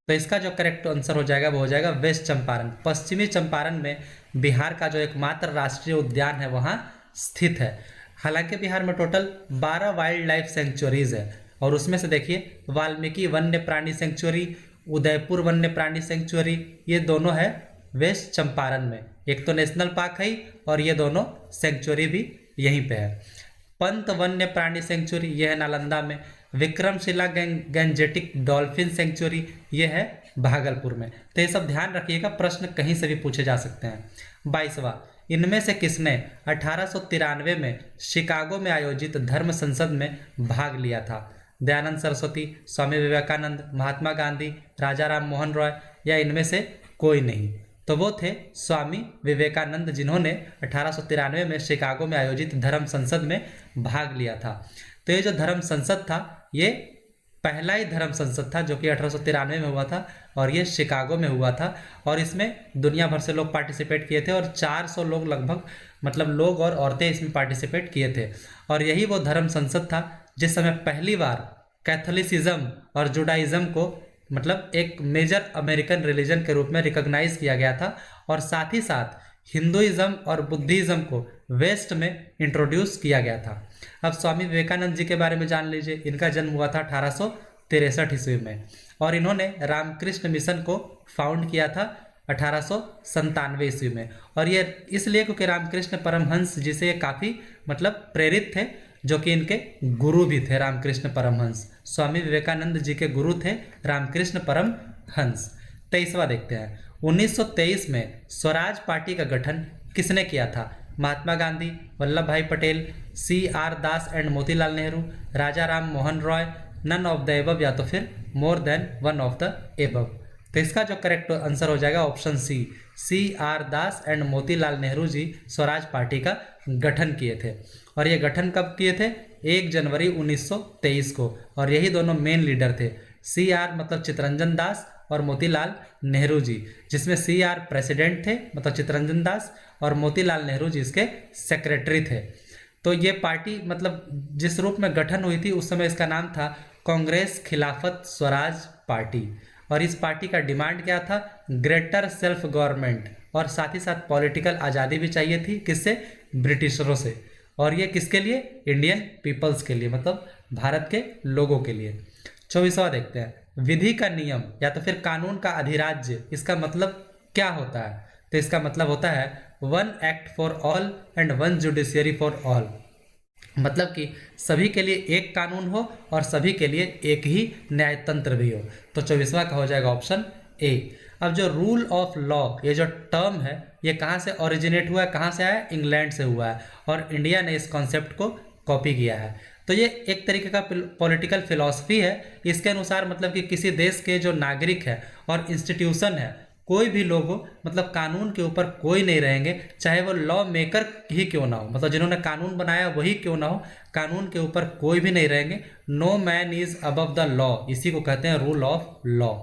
तो इसका जो करेक्ट आंसर हो जाएगा वो हो जाएगा वेस्ट चंपारण, पश्चिमी चंपारण में बिहार का जो एकमात्र राष्ट्रीय उद्यान है वहाँ स्थित है। हालांकि बिहार में टोटल 12 वाइल्ड लाइफ सेंचुरीज है, और उसमें से देखिए वाल्मीकि वन्य प्राणी सेंचुरी, उदयपुर वन्य प्राणी सेंचुरी, ये दोनों है वेस्ट चंपारण में, एक तो नेशनल पार्क है और ये दोनों सेंचुरी भी यहीं पे है। पंत वन्य प्राणी सेंचुरी ये है नालंदा में, विक्रमशिला गैंजेटिक डॉल्फिन सेंचुरी ये है भागलपुर में। तो ये सब ध्यान रखिएगा, प्रश्न कहीं से भी पूछे जा सकते हैं। 22वां, इनमें से किसने 1893 में शिकागो में आयोजित धर्म संसद में भाग लिया था, दयानंद सरस्वती, स्वामी विवेकानंद, महात्मा गांधी, राजा राम मोहन रॉय या इनमें से कोई नहीं। तो वो थे स्वामी विवेकानंद, जिन्होंने 1893 में शिकागो में आयोजित धर्म संसद में भाग लिया था। तो ये जो धर्म संसद था ये पहला ही धर्म संसद था जो कि 1893 में हुआ था और ये शिकागो में हुआ था और इसमें दुनिया भर से लोग पार्टिसिपेट किए थे और 400 लोग लगभग मतलब लोग और औरतें इसमें पार्टिसिपेट किए थे। और यही वो धर्म संसद था जिस समय पहली बार कैथोलिसिज्म और जुडाइज्म को मतलब एक मेजर अमेरिकन रिलीजन के रूप में रिकॉग्नाइज किया गया था और साथ ही साथ हिंदुइज्म और बुद्धिज़्म को वेस्ट में इंट्रोड्यूस किया गया था। अब स्वामी विवेकानंद जी के बारे में जान लीजिए। इनका जन्म हुआ था 1863 ईस्वी में और इन्होंने रामकृष्ण मिशन को फाउंड किया था 1897 ईस्वी में। और ये इसलिए क्योंकि रामकृष्ण परमहंस जी से ये काफ़ी मतलब प्रेरित थे, जो कि इनके गुरु भी थे। रामकृष्ण परमहंस स्वामी विवेकानंद जी के गुरु थे रामकृष्ण परमहंस। 23वां देखते हैं। 1923 में स्वराज पार्टी का गठन किसने किया था? महात्मा Gandhi, Vallabhbhai Patel, CR Das and Motilal Nehru, Raja Ram Mohan Roy, none of the above या तो फिर more than one of the above. तो इसका जो करेक्ट आंसर हो जाएगा option C, CR Das and Motilal Nehru ji Swaraj party का गठन किए थे। और ये गठन कब किए थे? 1 जनवरी 1923 को। और यही दोनों मेन लीडर थे, CR मतलब चित्तरंजन दास और मोतीलाल नेहरू जी, जिसमें CR प्रेसिडेंट थे मतलब चित्तरंजन दास और मोतीलाल नेहरू जी इसके सेक्रेटरी थे। तो ये पार्टी मतलब जिस रूप में गठन हुई थी उस समय इसका नाम था कांग्रेस खिलाफत स्वराज पार्टी। और इस पार्टी का डिमांड क्या था? ग्रेटर सेल्फ गवर्नमेंट और साथ ही साथ पॉलिटिकल आज़ादी भी चाहिए थी। किससे? ब्रिटिशरों से। और ये किसके लिए? इंडियन पीपल्स के लिए, मतलब भारत के लोगों के लिए। 24वां देखते हैं। विधि का नियम या तो फिर कानून का अधिराज्य, इसका मतलब क्या होता है? तो इसका मतलब होता है one act for all and one judiciary for all. मतलब कि सभी के लिए एक कानून हो और सभी के लिए एक ही न्यायतंत्र भी हो। तो 24वां का हो जाएगा ऑप्शन ए। अब जो रूल ऑफ लॉ ये जो टर्म है ये कहाँ से ओरिजिनेट हुआ है, कहाँ से आया? इंग्लैंड से हुआ है और इंडिया ने इस कॉन्सेप्ट को कॉपी किया है। तो ये एक तरीके का पॉलिटिकल फिलॉसफी है। इसके अनुसार मतलब कि किसी देश के जो नागरिक है और इंस्टीट्यूशन है, कोई भी लोग हो, मतलब कानून के ऊपर कोई नहीं रहेंगे, चाहे वो लॉ मेकर ही क्यों ना हो, मतलब जिन्होंने कानून बनाया वही क्यों ना हो, कानून के ऊपर कोई भी नहीं रहेंगे। No man is above the law, इसी को कहते हैं रूल ऑफ लॉ।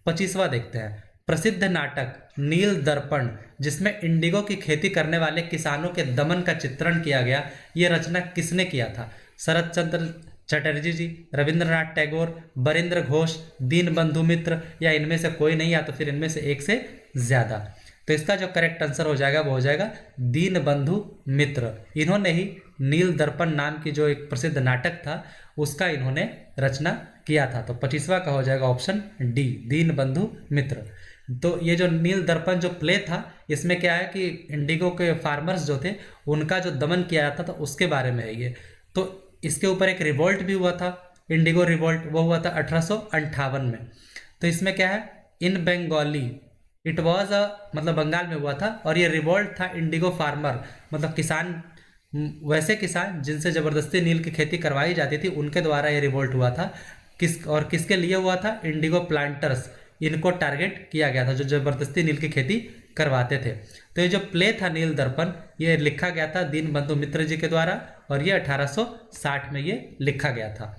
25वां देखते हैं। प्रसिद्ध नाटक नील दर्पण, जिसमें इंडिगो की खेती करने वाले किसानों के दमन का चित्रण किया गया, ये रचना किसने किया था? शरत चंद्र चटर्जी जी, रविंद्रनाथ टैगोर, बरिंद्र घोष, दीन बंधु मित्र, या इनमें से कोई नहीं, या तो फिर इनमें से एक से ज़्यादा। तो इसका जो करेक्ट आंसर हो जाएगा वो हो जाएगा दीन बंधु मित्र। इन्होंने ही नील दर्पण नाम की जो एक प्रसिद्ध नाटक था उसका इन्होंने रचना किया था। तो 25वां का हो जाएगा ऑप्शन डी, दीन बंधु मित्र। तो ये जो नील दर्पण जो प्ले था इसमें क्या है कि इंडिगो के फार्मर्स जो थे उनका जो दमन किया जाता था उसके बारे में है ये। तो इसके ऊपर एक रिवोल्ट भी हुआ था, इंडिगो रिवोल्ट, वो हुआ था 1858 में। तो इसमें क्या है? इन बंगाली इट वॉज मतलब बंगाल में हुआ था और ये रिवोल्ट था इंडिगो फार्मर, मतलब किसान, वैसे किसान जिनसे ज़बरदस्ती नील की खेती करवाई जाती थी उनके द्वारा ये रिवोल्ट हुआ था। किसके लिए हुआ था? इंडिगो प्लांटर्स, इनको टारगेट किया गया था जो ज़बरदस्ती नील की खेती करवाते थे। तो ये जो प्ले था नील दर्पण ये लिखा गया था दीन बंधु मित्र जी के द्वारा और ये 1860 में ये लिखा गया था।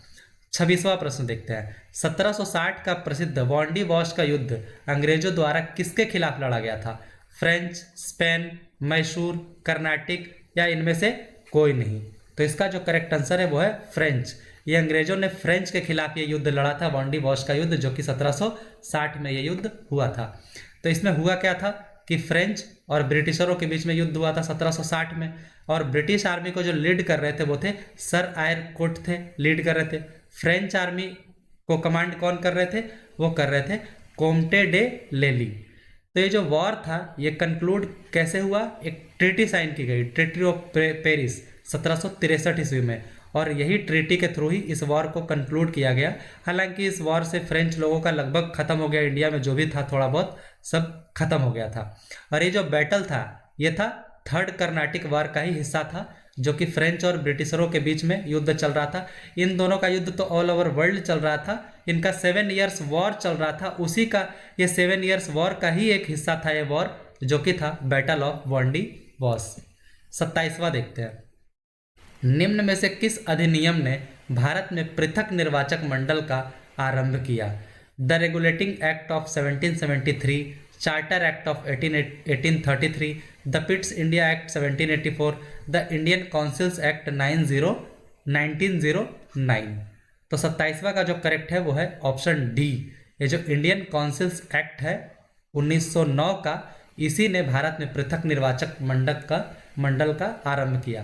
26वां प्रश्न देखते हैं। 1760 का प्रसिद्ध वॉन्डी वॉश का युद्ध अंग्रेजों द्वारा किसके खिलाफ लड़ा गया था? फ्रेंच, स्पेन, मैसूर, कर्नाटिक, या इनमें से कोई नहीं। तो इसका जो करेक्ट आंसर है वो है फ्रेंच। ये अंग्रेजों ने फ्रेंच के खिलाफ ये युद्ध लड़ा था, वॉन्डी वॉश का युद्ध, जो कि 1760 में ये युद्ध हुआ था। तो इसमें हुआ क्या था कि फ्रेंच और ब्रिटिशरों के बीच में युद्ध हुआ था 1760 में, और ब्रिटिश आर्मी को जो लीड कर रहे थे वो थे सर आयर कोट थे, लीड कर रहे थे। फ्रेंच आर्मी को कमांड कौन कर रहे थे? वो कर रहे थे कोम्टे डे लेली। तो ये जो वॉर था ये कंक्लूड कैसे हुआ? एक ट्रीटी साइन की गई, ट्रीटी ऑफ पेरिस 1763 ईस्वी में, और यही ट्रीटी के थ्रू ही इस वॉर को कंक्लूड किया गया। हालांकि इस वॉर से फ्रेंच लोगों का लगभग खत्म हो गया, इंडिया में जो भी था थोड़ा बहुत सब खत्म हो गया था। और ये जो बैटल था ये था थर्ड कर्नाटिक वॉर का ही हिस्सा था, जो कि फ्रेंच और ब्रिटिशरों के बीच में युद्ध चल रहा था। इन दोनों का युद्ध तो ऑल ओवर वर्ल्ड चल रहा था, इनका 7 ईयर्स वॉर चल रहा था, उसी का ये 7 ईयर्स वॉर का ही एक हिस्सा था ये वॉर, जो कि था बैटल ऑफ वॉन्डी वॉश। 27वां देखते हैं। निम्न में से किस अधिनियम ने भारत में पृथक निर्वाचक मंडल का आरंभ किया? The regulating act of 1773, charter act of 1833, the Pitt's India act 1784, the Indian councils act 1909। तो 27वां का जो करेक्ट है वो है ऑप्शन डी। ये जो इंडियन काउंसिल्स एक्ट है 1909 का, इसी ने भारत में पृथक निर्वाचक मंडल का आरंभ किया।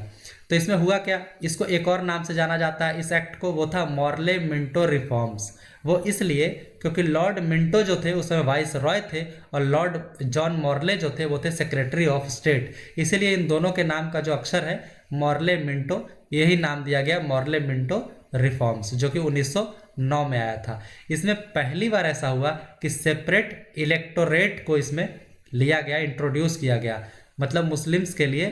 तो इसमें हुआ क्या, इसको एक और नाम से जाना जाता है इस एक्ट को, वो था मॉर्ले मिंटो रिफॉर्म्स। वो इसलिए क्योंकि लॉर्ड मिंटो जो थे उस समय वाइस रॉय थे और लॉर्ड जॉन मॉर्ले जो थे वो थे सेक्रेटरी ऑफ स्टेट, इसीलिए इन दोनों के नाम का जो अक्षर है मॉर्ले मिंटो, यही नाम दिया गया मॉर्ले मिंटो रिफॉर्म्स, जो कि 1909 में आया था। इसमें पहली बार ऐसा हुआ कि सेपरेट इलेक्टोरेट को इसमें लिया गया, इंट्रोड्यूस किया गया, मतलब मुस्लिम्स के लिए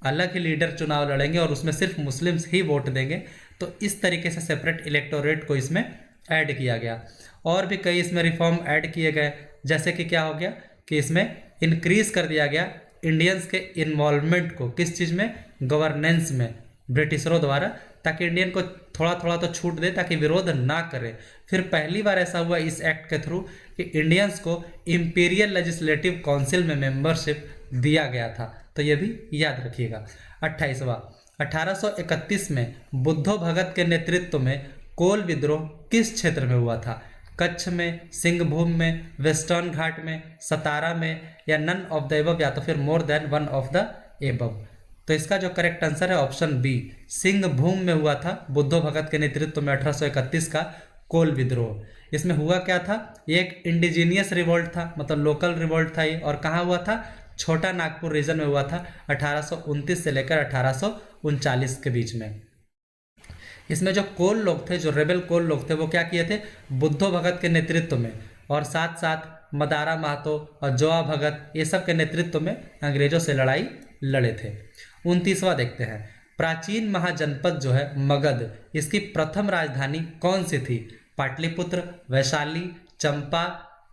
अलग ही लीडर चुनाव लड़ेंगे और उसमें सिर्फ मुस्लिम्स ही वोट देंगे। तो इस तरीके से सेपरेट इलेक्टोरेट को इसमें ऐड किया गया। और भी कई इसमें रिफॉर्म ऐड किए गए, जैसे कि क्या हो गया कि इसमें इंक्रीज कर दिया गया इंडियंस के इन्वॉल्वमेंट को, किस चीज़ में, गवर्नेंस में, ब्रिटिशरों द्वारा, ताकि इंडियन को थोड़ा थोड़ा तो छूट दे ताकि विरोध ना करे। फिर पहली बार ऐसा हुआ इस एक्ट के थ्रू कि इंडियंस को इंपीरियल लेजिस्लेटिव काउंसिल में मेंबरशिप दिया गया था, तो ये भी याद रखिएगा। 28वां, 1831 में बुद्धो भगत के नेतृत्व में कोल विद्रोह किस क्षेत्र में हुआ था? कच्छ में, सिंहभूम में, वेस्टर्न घाट में, सतारा में, या नन ऑफ द एबव, या तो फिर more than one of the above. तो इसका जो करेक्ट आंसर है ऑप्शन बी, सिंहभूम में हुआ था बुद्धो भगत के नेतृत्व में 1831 का कोल विद्रोह। इसमें हुआ क्या था, ये एक इंडिजीनियस रिवोल्ट था, मतलब लोकल रिवोल्ट था ये, और कहाँ हुआ था, छोटा नागपुर रीजन में हुआ था 1829 से लेकर 1839 के बीच में। इसमें जो कोल लोग थे, जो रेबल कोल लोग थे, वो क्या किए थे, बुद्धो भगत के नेतृत्व में, और साथ साथ मदारा महतो और जोआ भगत, ये सब के नेतृत्व में अंग्रेजों से लड़ाई लड़े थे। 29वां देखते हैं, प्राचीन महाजनपद जो है मगध, इसकी प्रथम राजधानी कौन सी थी? पाटलिपुत्र, वैशाली, चंपा,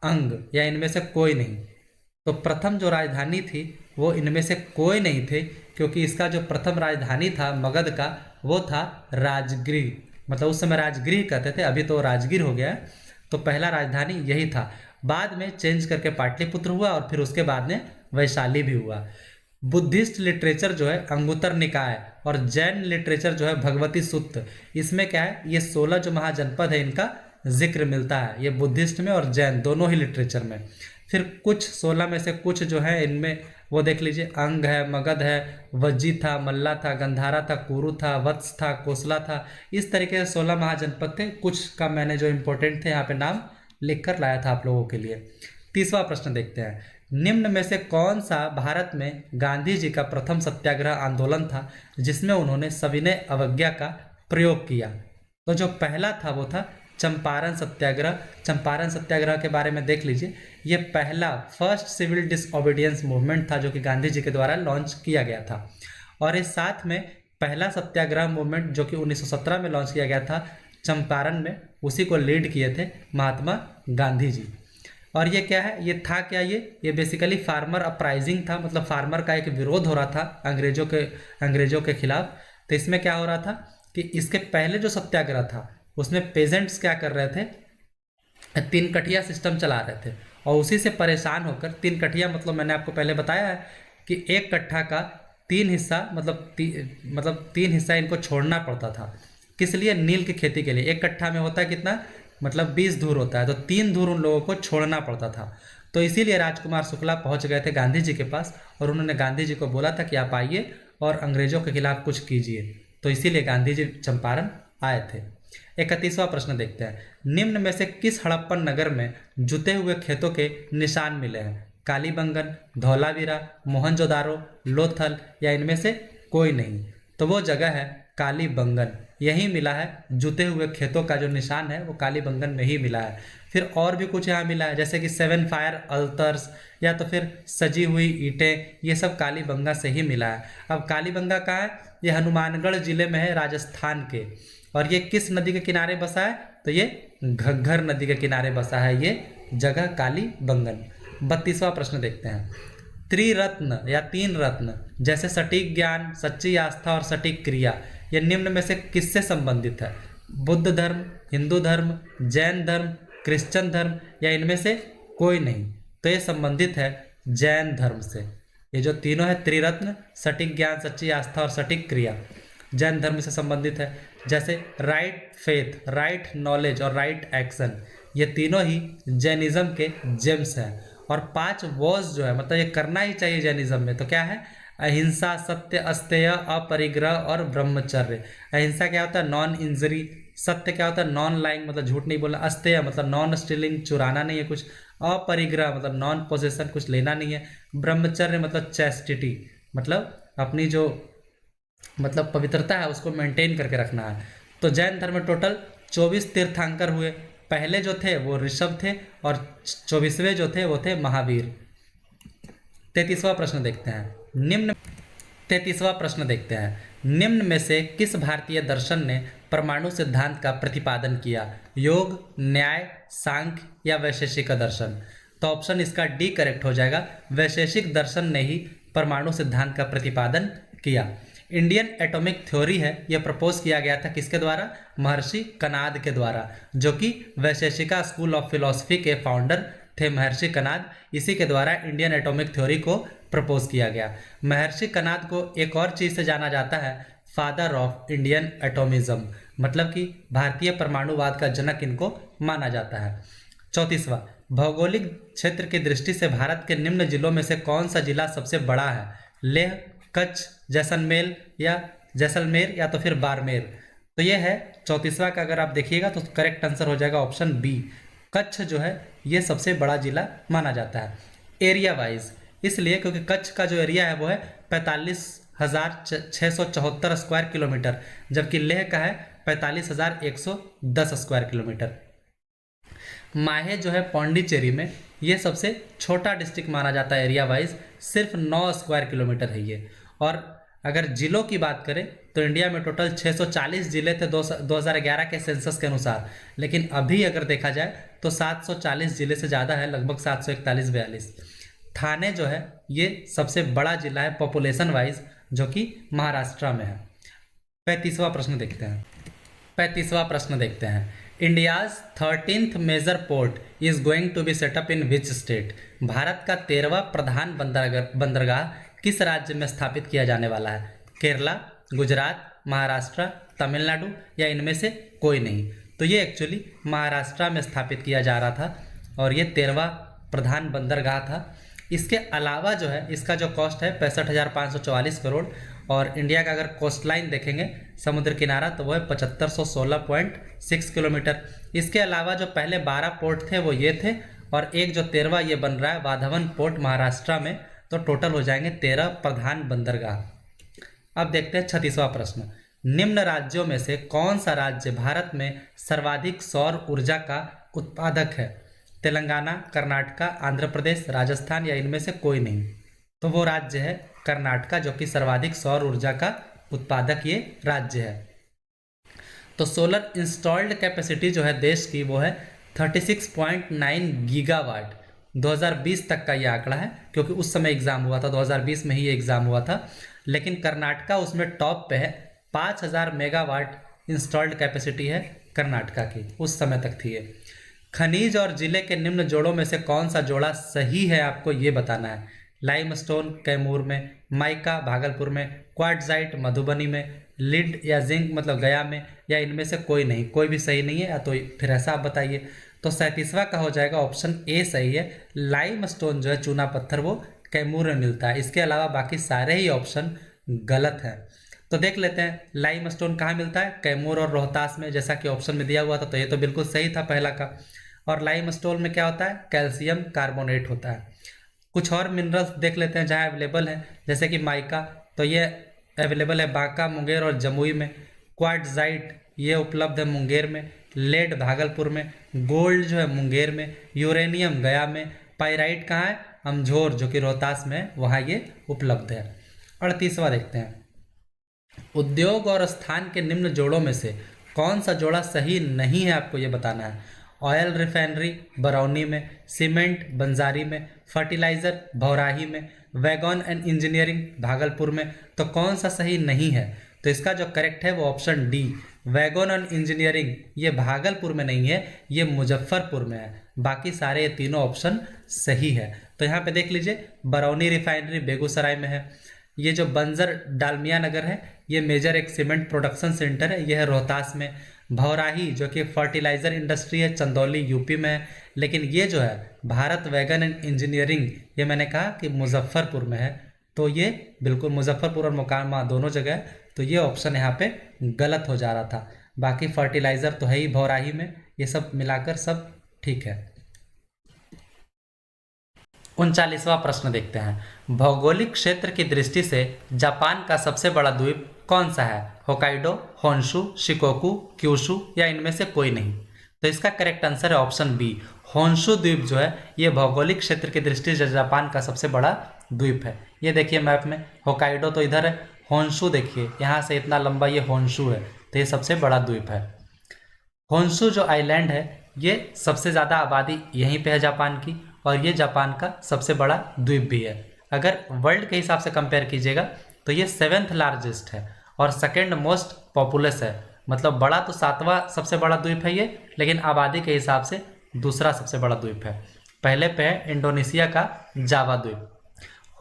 अंग, या इनमें से कोई नहीं? तो प्रथम जो राजधानी थी वो इनमें से कोई नहीं थे, क्योंकि इसका जो प्रथम राजधानी था मगध का वो था राजगृह, मतलब उस समय राजगृह कहते थे, अभी तो राजगीर हो गया है। तो पहला राजधानी यही था, बाद में चेंज करके पाटलिपुत्र हुआ और फिर उसके बाद में वैशाली भी हुआ। बुद्धिस्ट लिटरेचर जो है अंगुत्तर निकाय और जैन लिटरेचर जो है भगवती सूत्र, इसमें क्या है, ये 16 जो महाजनपद है इनका जिक्र मिलता है, ये बुद्धिस्ट में और जैन दोनों ही लिटरेचर में। फिर कुछ 16 में से कुछ जो है इनमें वो देख लीजिए, अंग है, मगध है, वज्जी था, मल्ला था, गंधारा था, कुरु था, वत्स था, कोसला था, इस तरीके से 16 महाजनपद थे। कुछ का मैंने जो इंपॉर्टेंट थे यहाँ पे नाम लिख कर लाया था आप लोगों के लिए। 30वां प्रश्न देखते हैं, निम्न में से कौन सा भारत में गांधी जी का प्रथम सत्याग्रह आंदोलन था जिसमें उन्होंने सविनय अवज्ञा का प्रयोग किया? तो जो पहला था वो था चंपारण सत्याग्रह। चंपारण सत्याग्रह के बारे में देख लीजिए, ये पहला फर्स्ट सिविल डिसओबीडियंस मूवमेंट था जो कि गांधी जी के द्वारा लॉन्च किया गया था। और इस साथ में पहला सत्याग्रह मूवमेंट जो कि 1917 में लॉन्च किया गया था चंपारण में, उसी को लीड किए थे महात्मा गांधी जी। और ये क्या है, ये था क्या, ये बेसिकली फार्मर अपराइजिंग था, मतलब फार्मर का एक विरोध हो रहा था अंग्रेजों के खिलाफ। तो इसमें क्या हो रहा था कि इसके पहले जो सत्याग्रह था उसमें पेजेंट्स क्या कर रहे थे, 3 कठिया सिस्टम चला रहे थे, और उसी से परेशान होकर 3 कठिया मतलब मैंने आपको पहले बताया है कि एक कट्ठा का 3 हिस्सा मतलब 3 हिस्सा इनको छोड़ना पड़ता था। किस लिए? नील की खेती के लिए। एक कट्ठा में होता है कितना, मतलब 20 धूर होता है, तो 3 धूर उन लोगों को छोड़ना पड़ता था। तो इसीलिए राजकुमार शुक्ला पहुंच गए थे गांधी जी के पास और उन्होंने गांधी जी को बोला था कि आप आइए और अंग्रेजों के खिलाफ कुछ कीजिए। तो इसीलिए गांधी जी चंपारण आए थे। 31वां प्रश्न देखते हैं, निम्न में से किस हड़प्पन नगर में जुते हुए खेतों के निशान मिले हैं? कालीबंगन, धौलावीरा, मोहनजोदारो, लोथल, या इनमें से कोई नहीं? तो वो जगह है कालीबंगन, यही मिला है। जुते हुए खेतों का जो निशान है वो कालीबंगन में ही मिला है। फिर और भी कुछ यहाँ मिला है, जैसे कि 7 फायर अल्टर्स या तो फिर सजी हुई ईंटें, ये सब कालीबंगा से ही मिला है। अब कालीबंगा कहाँ है? ये हनुमानगढ़ जिले में है, राजस्थान के। और ये किस नदी के किनारे बसा है? तो ये घग्घर नदी के किनारे बसा है ये जगह कालीबंगन। 32वां प्रश्न देखते हैं, त्रिरत्न या 3 रत्न जैसे सटीक ज्ञान, सच्ची आस्था और सटीक क्रिया, ये निम्न में से किससे संबंधित है? बुद्ध धर्म, हिंदू धर्म, जैन धर्म, क्रिश्चियन धर्म या इनमें से कोई नहीं। तो ये संबंधित है जैन धर्म से। ये जो तीनों है त्रिरत्न, सटीक ज्ञान, सच्ची आस्था और सटीक क्रिया, जैन धर्म से संबंधित है। जैसे राइट फेथ, राइट नॉलेज और राइट एक्शन, ये तीनों ही जैनिज्म के जेम्स हैं। और 5 वॉज जो है, मतलब ये करना ही चाहिए जैनिज्म में, तो क्या है? अहिंसा, सत्य, अस्तेय, अपरिग्रह और ब्रह्मचर्य। अहिंसा क्या होता है? Non injury. सत्य क्या होता है? नॉन लाइंग, मतलब झूठ नहीं बोलना। अस्तेय मतलब नॉन स्टीलिंग, चुराना नहीं है कुछ। अपरिग्रह मतलब नॉन पोजेशन, कुछ लेना नहीं है। ब्रह्मचर्य मतलब चैस्टिटी, मतलब अपनी जो मतलब पवित्रता है उसको मेंटेन करके रखना है। तो जैन धर्म में टोटल 24 तीर्थंकर हुए। पहले जो थे वो ऋषभ थे और 24वें जो थे वो थे महावीर। 33वां प्रश्न देखते हैं। 33वां प्रश्न देखते हैं। निम्न में से किस भारतीय दर्शन ने परमाणु सिद्धांत का प्रतिपादन किया? योग, न्याय, सांख्य या वैशेषिक दर्शन? तो ऑप्शन इसका डी करेक्ट हो जाएगा। वैशेषिक दर्शन ने ही परमाणु सिद्धांत का प्रतिपादन किया। इंडियन एटॉमिक थ्योरी है, यह प्रपोज किया गया था किसके द्वारा? महर्षि कनाद के द्वारा, जो कि वैशेषिका स्कूल ऑफ फिलॉसफी के फाउंडर थे महर्षि कनाद। इसी के द्वारा इंडियन एटॉमिक थ्योरी को प्रपोज किया गया। महर्षि कनाद को एक और चीज़ से जाना जाता है, फादर ऑफ इंडियन एटॉमिज्म, मतलब कि भारतीय परमाणुवाद का जनक इनको माना जाता है। 34वां, भौगोलिक क्षेत्र की दृष्टि से भारत के निम्न जिलों में से कौन सा जिला सबसे बड़ा है? लेह, कच्छ, जैसलमेर या तो फिर बाड़मेर? तो ये है 34वां का। अगर आप देखिएगा तो करेक्ट आंसर हो जाएगा ऑप्शन बी। कच्छ जो है ये सबसे बड़ा जिला माना जाता है एरिया वाइज, इसलिए क्योंकि कच्छ का जो एरिया है वो है 45,674 स्क्वायर किलोमीटर, जबकि लेह का है 45,110 स्क्वायर किलोमीटर। माहे जो है पौंडीचेरी में, ये सबसे छोटा डिस्ट्रिक्ट माना जाता है एरिया वाइज, सिर्फ 9 स्क्वायर किलोमीटर है ये। और अगर जिलों की बात करें तो इंडिया में टोटल 640 जिले थे 2011 के सेंसस के अनुसार, लेकिन अभी अगर देखा जाए तो 740 जिले से ज़्यादा है, लगभग 741-42। थाने जो है ये सबसे बड़ा जिला है पॉपुलेशन वाइज, जो कि महाराष्ट्र में है। 35वां प्रश्न देखते हैं। 35वां प्रश्न देखते हैं। India's 13th major port is going to be set up in which state? Bharat का 13वां प्रधान बंदरगाह किस राज्य में स्थापित किया जाने वाला है? केरला, गुजरात, महाराष्ट्र, तमिलनाडु या इनमें से कोई नहीं? तो ये एक्चुअली महाराष्ट्र में स्थापित किया जा रहा था और ये 13वां प्रधान बंदरगाह था। इसके अलावा जो है इसका जो कॉस्ट है 65,544 करोड़, और इंडिया का अगर कोस्ट लाइन देखेंगे समुद्र किनारा तो वो है 7516.6 किलोमीटर। इसके अलावा जो पहले 12 पोर्ट थे वो ये थे, और एक जो 13वां ये बन रहा है वाधवन पोर्ट महाराष्ट्र में, तो टोटल हो जाएंगे 13 प्रधान बंदरगाह। अब देखते हैं 36वां प्रश्न। निम्न राज्यों में से कौन सा राज्य भारत में सर्वाधिक सौर ऊर्जा का उत्पादक है? तेलंगाना, कर्नाटका, आंध्र प्रदेश, राजस्थान या इनमें से कोई नहीं? तो वो राज्य है कर्नाटका, जो कि सर्वाधिक सौर ऊर्जा का उत्पादक ये राज्य है। तो सोलर इंस्टॉल्ड कैपेसिटी जो है देश की वो है 36.9 गीगावाट। 2020 तक का ये आंकड़ा है, क्योंकि उस समय एग्ज़ाम हुआ था, 2020 में ही ये एग्ज़ाम हुआ था। लेकिन कर्नाटका उसमें टॉप पे है, 5000 मेगावाट इंस्टॉल्ड कैपेसिटी है कर्नाटका की, उस समय तक थी ये। खनिज और जिले के निम्न जोड़ों में से कौन सा जोड़ा सही है आपको ये बताना है। लाइमस्टोन कैमूर में, माइका भागलपुर में, क्वार्ट्जाइट मधुबनी में, लिड या जिंक मतलब गया में, या इनमें से कोई नहीं? कोई भी सही नहीं है, या तो फिर ऐसा आप बताइए। तो 37वां का हो जाएगा ऑप्शन ए सही है। लाइमस्टोन जो है चूना पत्थर वो कैमूर में मिलता है। इसके अलावा बाकी सारे ही ऑप्शन गलत हैं। तो देख लेते हैं लाइमस्टोन कहाँ मिलता है, कैमूर और रोहतास में, जैसा कि ऑप्शन में दिया हुआ था। तो ये तो बिल्कुल सही था पहला का। और लाइमस्टोन में क्या होता है, कैल्शियम कार्बोनेट होता है। कुछ और मिनरल्स देख लेते हैं जहाँ अवेलेबल है, जैसे कि माइका, तो ये अवेलेबल है बांका, मुंगेर और जमुई में। क्वार्ट्जाइट ये उपलब्ध है मुंगेर में। लेड भागलपुर में। गोल्ड जो है मुंगेर में। यूरेनियम गया में। पाइराइट कहाँ है, अमझोर, जो कि रोहतास में, वहाँ ये उपलब्ध है। 38वां देखते हैं। उद्योग और स्थान के निम्न जोड़ों में से कौन सा जोड़ा सही नहीं है, आपको ये बताना है। ऑयल रिफाइनरी बरौनी में, सीमेंट बंजारी में, फर्टिलाइज़र भौराही में, वैगन एंड इंजीनियरिंग भागलपुर में। तो कौन सा सही नहीं है? तो इसका जो करेक्ट है वो option D, wagon and engineering ये भागलपुर में नहीं है, ये मुजफ्फरपुर में है। बाकी सारे ये तीनों ऑप्शन सही है। तो यहाँ पे देख लीजिए, बरौनी रिफाइनरी बेगूसराय में है। ये जो बंजर डालमिया नगर है, ये मेजर एक सीमेंट प्रोडक्शन सेंटर है, यह है रोहतास में। भौराही जो कि फर्टिलाइजर इंडस्ट्री है, चंदौली यूपी में है। लेकिन ये जो है भारत वैगन एंड इंजीनियरिंग, ये मैंने कहा कि मुजफ्फरपुर में है। तो ये बिल्कुल मुजफ्फरपुर और मोकामा दोनों जगह है। तो ये ऑप्शन यहाँ पे गलत हो जा रहा था। बाकी फर्टिलाइजर तो है ही भौराही में, ये सब मिलाकर सब ठीक है। 39वां प्रश्न देखते हैं। भौगोलिक क्षेत्र की दृष्टि से जापान का सबसे बड़ा द्वीप कौन सा है? होकाइडो, होन्शु, शिकोकू, क्यूशु या इनमें से कोई नहीं? तो इसका करेक्ट आंसर है ऑप्शन बी, होन्शु द्वीप जो है ये भौगोलिक क्षेत्र की दृष्टि से जापान का सबसे बड़ा द्वीप है। ये देखिए मैप में, होकाइडो तो इधर है, होन्शु देखिए यहाँ से इतना लंबा ये होन्शु है, तो ये सबसे बड़ा द्वीप है। होन्शु जो आइलैंड है ये सबसे ज़्यादा आबादी यहीं पे है जापान की, और ये जापान का सबसे बड़ा द्वीप भी है। अगर वर्ल्ड के हिसाब से कंपेयर कीजिएगा तो ये 7th लार्जेस्ट है और सेकेंड मोस्ट पॉपुलस है। मतलब बड़ा तो 7वां सबसे बड़ा द्वीप है ये, लेकिन आबादी के हिसाब से दूसरा सबसे बड़ा द्वीप है। पहले पे है इंडोनेशिया का जावा द्वीप।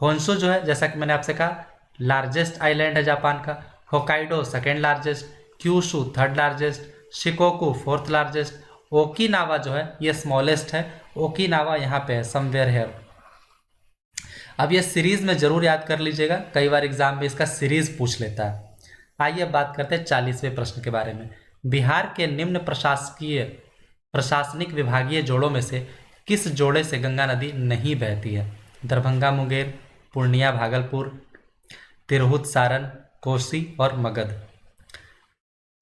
होन्शु जो है जैसा कि मैंने आपसे कहा लार्जेस्ट आइलैंड है जापान का, Hokkaido second largest, Kyushu third largest, Shikoku fourth largest, Okinawa जो है ये स्मॉलेस्ट है। ओकिनावा यहाँ पे है, समवेयर है। अब ये सीरीज में जरूर याद कर लीजिएगा, कई बार एग्जाम में इसका सीरीज पूछ लेता है। आइए अब बात करते हैं 40वें प्रश्न के बारे में। बिहार के निम्न प्रशासनिक विभागीय जोड़ों में से किस जोड़े से गंगा नदी नहीं बहती है? दरभंगा मुंगेर, पूर्णिया भागलपुर, तिरहुत सारण, कोसी और मगध।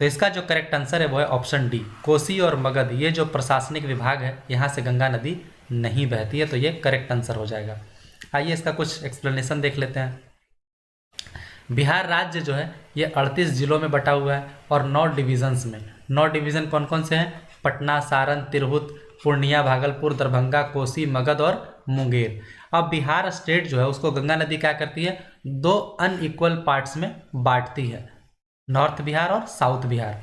तो इसका जो करेक्ट आंसर है वो है ऑप्शन डी, कोसी और मगध। ये जो प्रशासनिक विभाग है यहाँ से गंगा नदी नहीं बहती है, तो ये करेक्ट आंसर हो जाएगा। आइए इसका कुछ एक्सप्लेनेशन देख लेते हैं। बिहार राज्य जो है ये 38 जिलों में बटा हुआ है और 9 डिविजन्स में। 9 डिवीज़न कौन कौन से हैं? पटना, सारण, तिरहुत, पूर्णिया, भागलपुर, दरभंगा, कोसी, मगध और मुंगेर। अब बिहार स्टेट जो है उसको गंगा नदी क्या करती है? 2 अनइक्वल पार्ट्स में बांटती है, नॉर्थ बिहार और साउथ बिहार।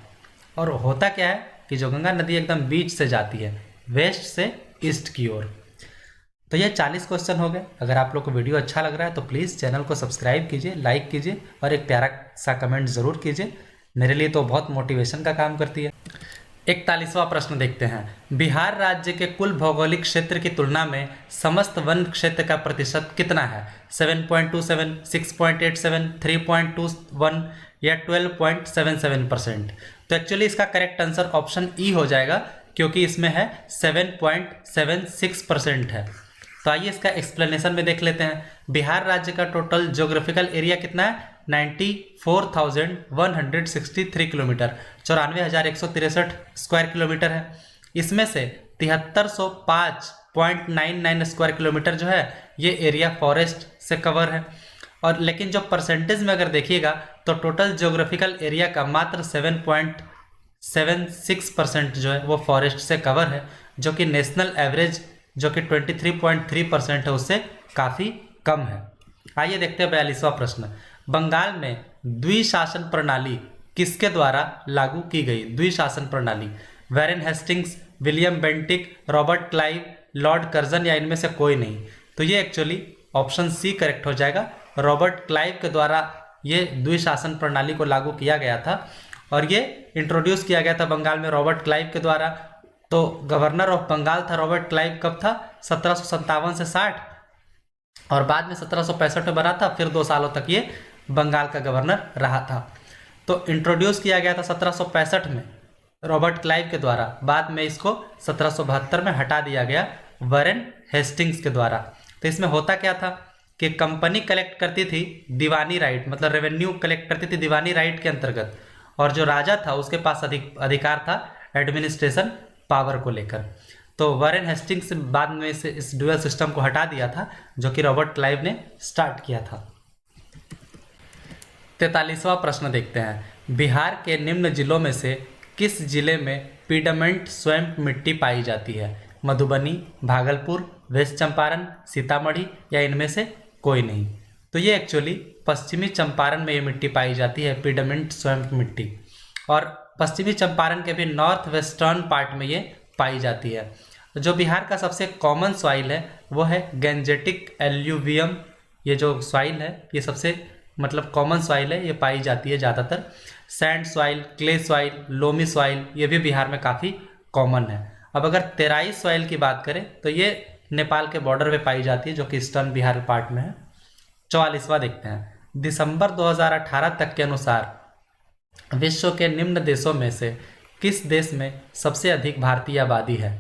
और होता क्या है कि जो गंगा नदी एकदम बीच से जाती है, वेस्ट से ईस्ट की ओर। तो ये 40 क्वेश्चन हो गए। अगर आप लोग को वीडियो अच्छा लग रहा है तो प्लीज़ चैनल को सब्सक्राइब कीजिए, लाइक कीजिए और एक प्यारा सा कमेंट ज़रूर कीजिए, मेरे लिए तो बहुत मोटिवेशन का काम करती है। 41वां प्रश्न देखते हैं। बिहार राज्य के कुल भौगोलिक क्षेत्र की तुलना में समस्त वन क्षेत्र का प्रतिशत कितना है? 7.27, 6.87, 3.21 या 12.77%? तो एक्चुअली इसका करेक्ट आंसर ऑप्शन ई हो जाएगा, क्योंकि इसमें है 7.76% है। तो आइए इसका एक्सप्लेनेशन में देख लेते हैं। बिहार राज्य का टोटल ज्योग्राफिकल एरिया कितना है? 94,163 किलोमीटर, 94,163 स्क्वायर किलोमीटर है। इसमें से 7305.99 स्क्वायर किलोमीटर जो है ये एरिया फॉरेस्ट से कवर है। और लेकिन जो परसेंटेज में अगर देखिएगा तो टोटल ज्योग्राफिकल एरिया का मात्र 7.76% जो है वो फॉरेस्ट से कवर है, जो कि नेशनल एवरेज जो कि 23.3% है उससे काफ़ी कम है। आइए देखते हैं 42वां प्रश्न। बंगाल में द्विशासन प्रणाली किसके द्वारा लागू की गई? द्विशासन प्रणाली, Warren Hastings, William Bentinck, Robert Clive, Lord Curzon या इनमें से कोई नहीं? तो ये एक्चुअली ऑप्शन सी करेक्ट हो जाएगा। रॉबर्ट क्लाइव के द्वारा ये द्विशासन प्रणाली को लागू किया गया था और ये इंट्रोड्यूस किया गया था बंगाल में रॉबर्ट क्लाइव के द्वारा। तो गवर्नर ऑफ बंगाल था रॉबर्ट क्लाइव, कब था? 1757 से 60, और बाद में 1765 में बना था। फिर 2 सालों तक ये बंगाल का गवर्नर रहा था। तो इंट्रोड्यूस किया गया था 1765 में रॉबर्ट क्लाइव के द्वारा, बाद में इसको 1772 में हटा दिया गया वैरेन हेस्टिंग्स के द्वारा। तो इसमें होता क्या था कि कंपनी कलेक्ट करती थी दीवानी राइट, मतलब रेवेन्यू कलेक्ट करती थी दीवानी राइट के अंतर्गत, और जो राजा था उसके पास अधिकार था एडमिनिस्ट्रेशन पावर को लेकर। तो वैरेन हेस्टिंग्स बाद में इस ड्यूअल सिस्टम को हटा दिया था, जो कि रॉबर्ट क्लाइव ने स्टार्ट किया था। 43वां प्रश्न देखते हैं। बिहार के निम्न जिलों में से किस जिले में पीडमेंट स्वयं मिट्टी पाई जाती है? मधुबनी, भागलपुर, वेस्ट चंपारण, सीतामढ़ी या इनमें से कोई नहीं? तो ये एक्चुअली पश्चिमी चंपारण में ये मिट्टी पाई जाती है, पीडमेंट स्वयं मिट्टी। और पश्चिमी चंपारण के भी नॉर्थ वेस्टर्न पार्ट में ये पाई जाती है। जो बिहार का सबसे कॉमन सॉइल है वो है गैंजेटिक एल्यूवियम। ये जो सॉइल है ये सबसे मतलब कॉमन सॉइल है, ये पाई जाती है ज़्यादातर। Sand soil, clay soil, loamy soil ये भी बिहार में काफ़ी कॉमन है। अब अगर तेराई सॉइल की बात करें तो ये नेपाल के बॉर्डर पे पाई जाती है, जो कि ईस्टर्न बिहार पार्ट में है। 44वां देखते हैं। दिसंबर 2018 तक के अनुसार विश्व के निम्न देशों में से किस देश में सबसे अधिक भारतीय आबादी है?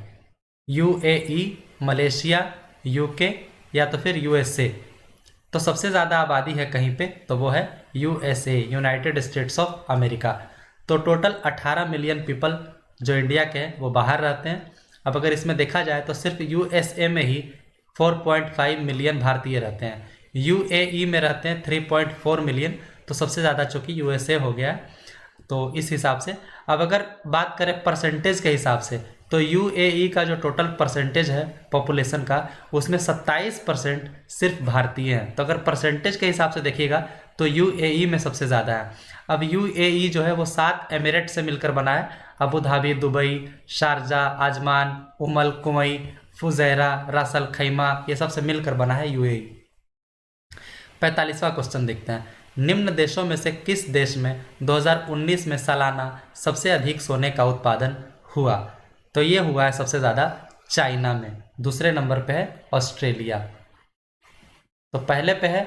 यूएई, मलेशिया, यूके या तो फिर यूएसए। तो सबसे ज़्यादा आबादी है कहीं पे तो वो है USA, United states of America. तो टोटल 18 मिलियन पीपल जो इंडिया के हैं वो बाहर रहते हैं। अब अगर इसमें देखा जाए तो सिर्फ यूएसए में ही 4.5 मिलियन भारतीय रहते हैं, यूएई में रहते हैं 3.4 मिलियन। तो सबसे ज़्यादा चूँकि यूएसए हो गया है, तो इस हिसाब से। अब अगर बात करें परसेंटेज के हिसाब से तो यूएई का जो टोटल परसेंटेज है पॉपुलेशन का उसमें 27% सिर्फ भारतीय हैं। तो अगर परसेंटेज के हिसाब से देखिएगा तो यूएई में सबसे ज़्यादा है। अब यूएई जो है वो 7 एमिरेट से मिलकर बना है, Abu Dhabi, Dubai, Sharjah, Ajman, Umm al Quwain, Fujairah, Ras al Khaimah, ये सब से मिलकर बना है यूएई। 45वां क्वेश्चन देखते हैं। निम्न देशों में से किस देश में 2019 में सालाना सबसे अधिक सोने का उत्पादन हुआ? तो ये हुआ है सबसे ज़्यादा चाइना में, दूसरे नंबर पे है ऑस्ट्रेलिया। तो पहले पे है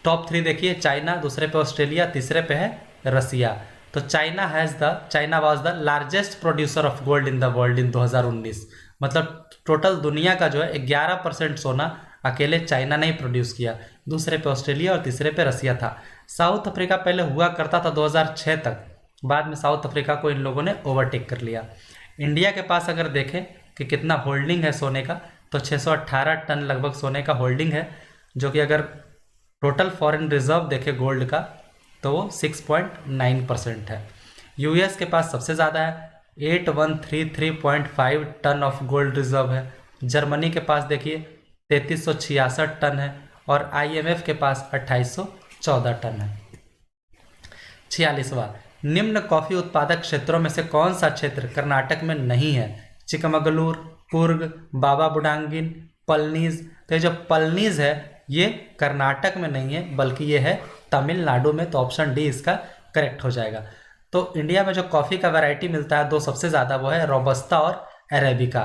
टॉप 3 देखिए, चाइना, दूसरे पे ऑस्ट्रेलिया, तीसरे पे है रसिया। तो China was the largest producer of gold in the world in 2019। मतलब टोटल दुनिया का जो है 11% सोना अकेले चाइना ने ही प्रोड्यूस किया, दूसरे पे ऑस्ट्रेलिया और तीसरे पे रसिया था। साउथ अफ्रीका पहले हुआ करता था 2006 तक, बाद में साउथ अफ्रीका को इन लोगों ने ओवरटेक कर लिया। इंडिया के पास अगर देखें कि कितना होल्डिंग है सोने का तो 618 टन लगभग सोने का होल्डिंग है, जो कि अगर टोटल फॉरेन रिजर्व देखें गोल्ड का तो वो 6.9% है। यूएस के पास सबसे ज़्यादा है, 8133.5 टन ऑफ गोल्ड रिजर्व है। जर्मनी के पास देखिए 3366 टन है और आईएमएफ के पास 2814 टन है। 46वां। निम्न कॉफ़ी उत्पादक क्षेत्रों में से कौन सा क्षेत्र कर्नाटक में नहीं है? चिकमगलूर, कुर्ग, बाबा बुडांगिन, पलनीज। तो ये जो पलनीज है ये कर्नाटक में नहीं है बल्कि ये है तमिलनाडु में। तो ऑप्शन डी इसका करेक्ट हो जाएगा। तो इंडिया में जो कॉफ़ी का वैरायटी मिलता है दो सबसे ज़्यादा, वो है रोबस्ता और अरेबिका।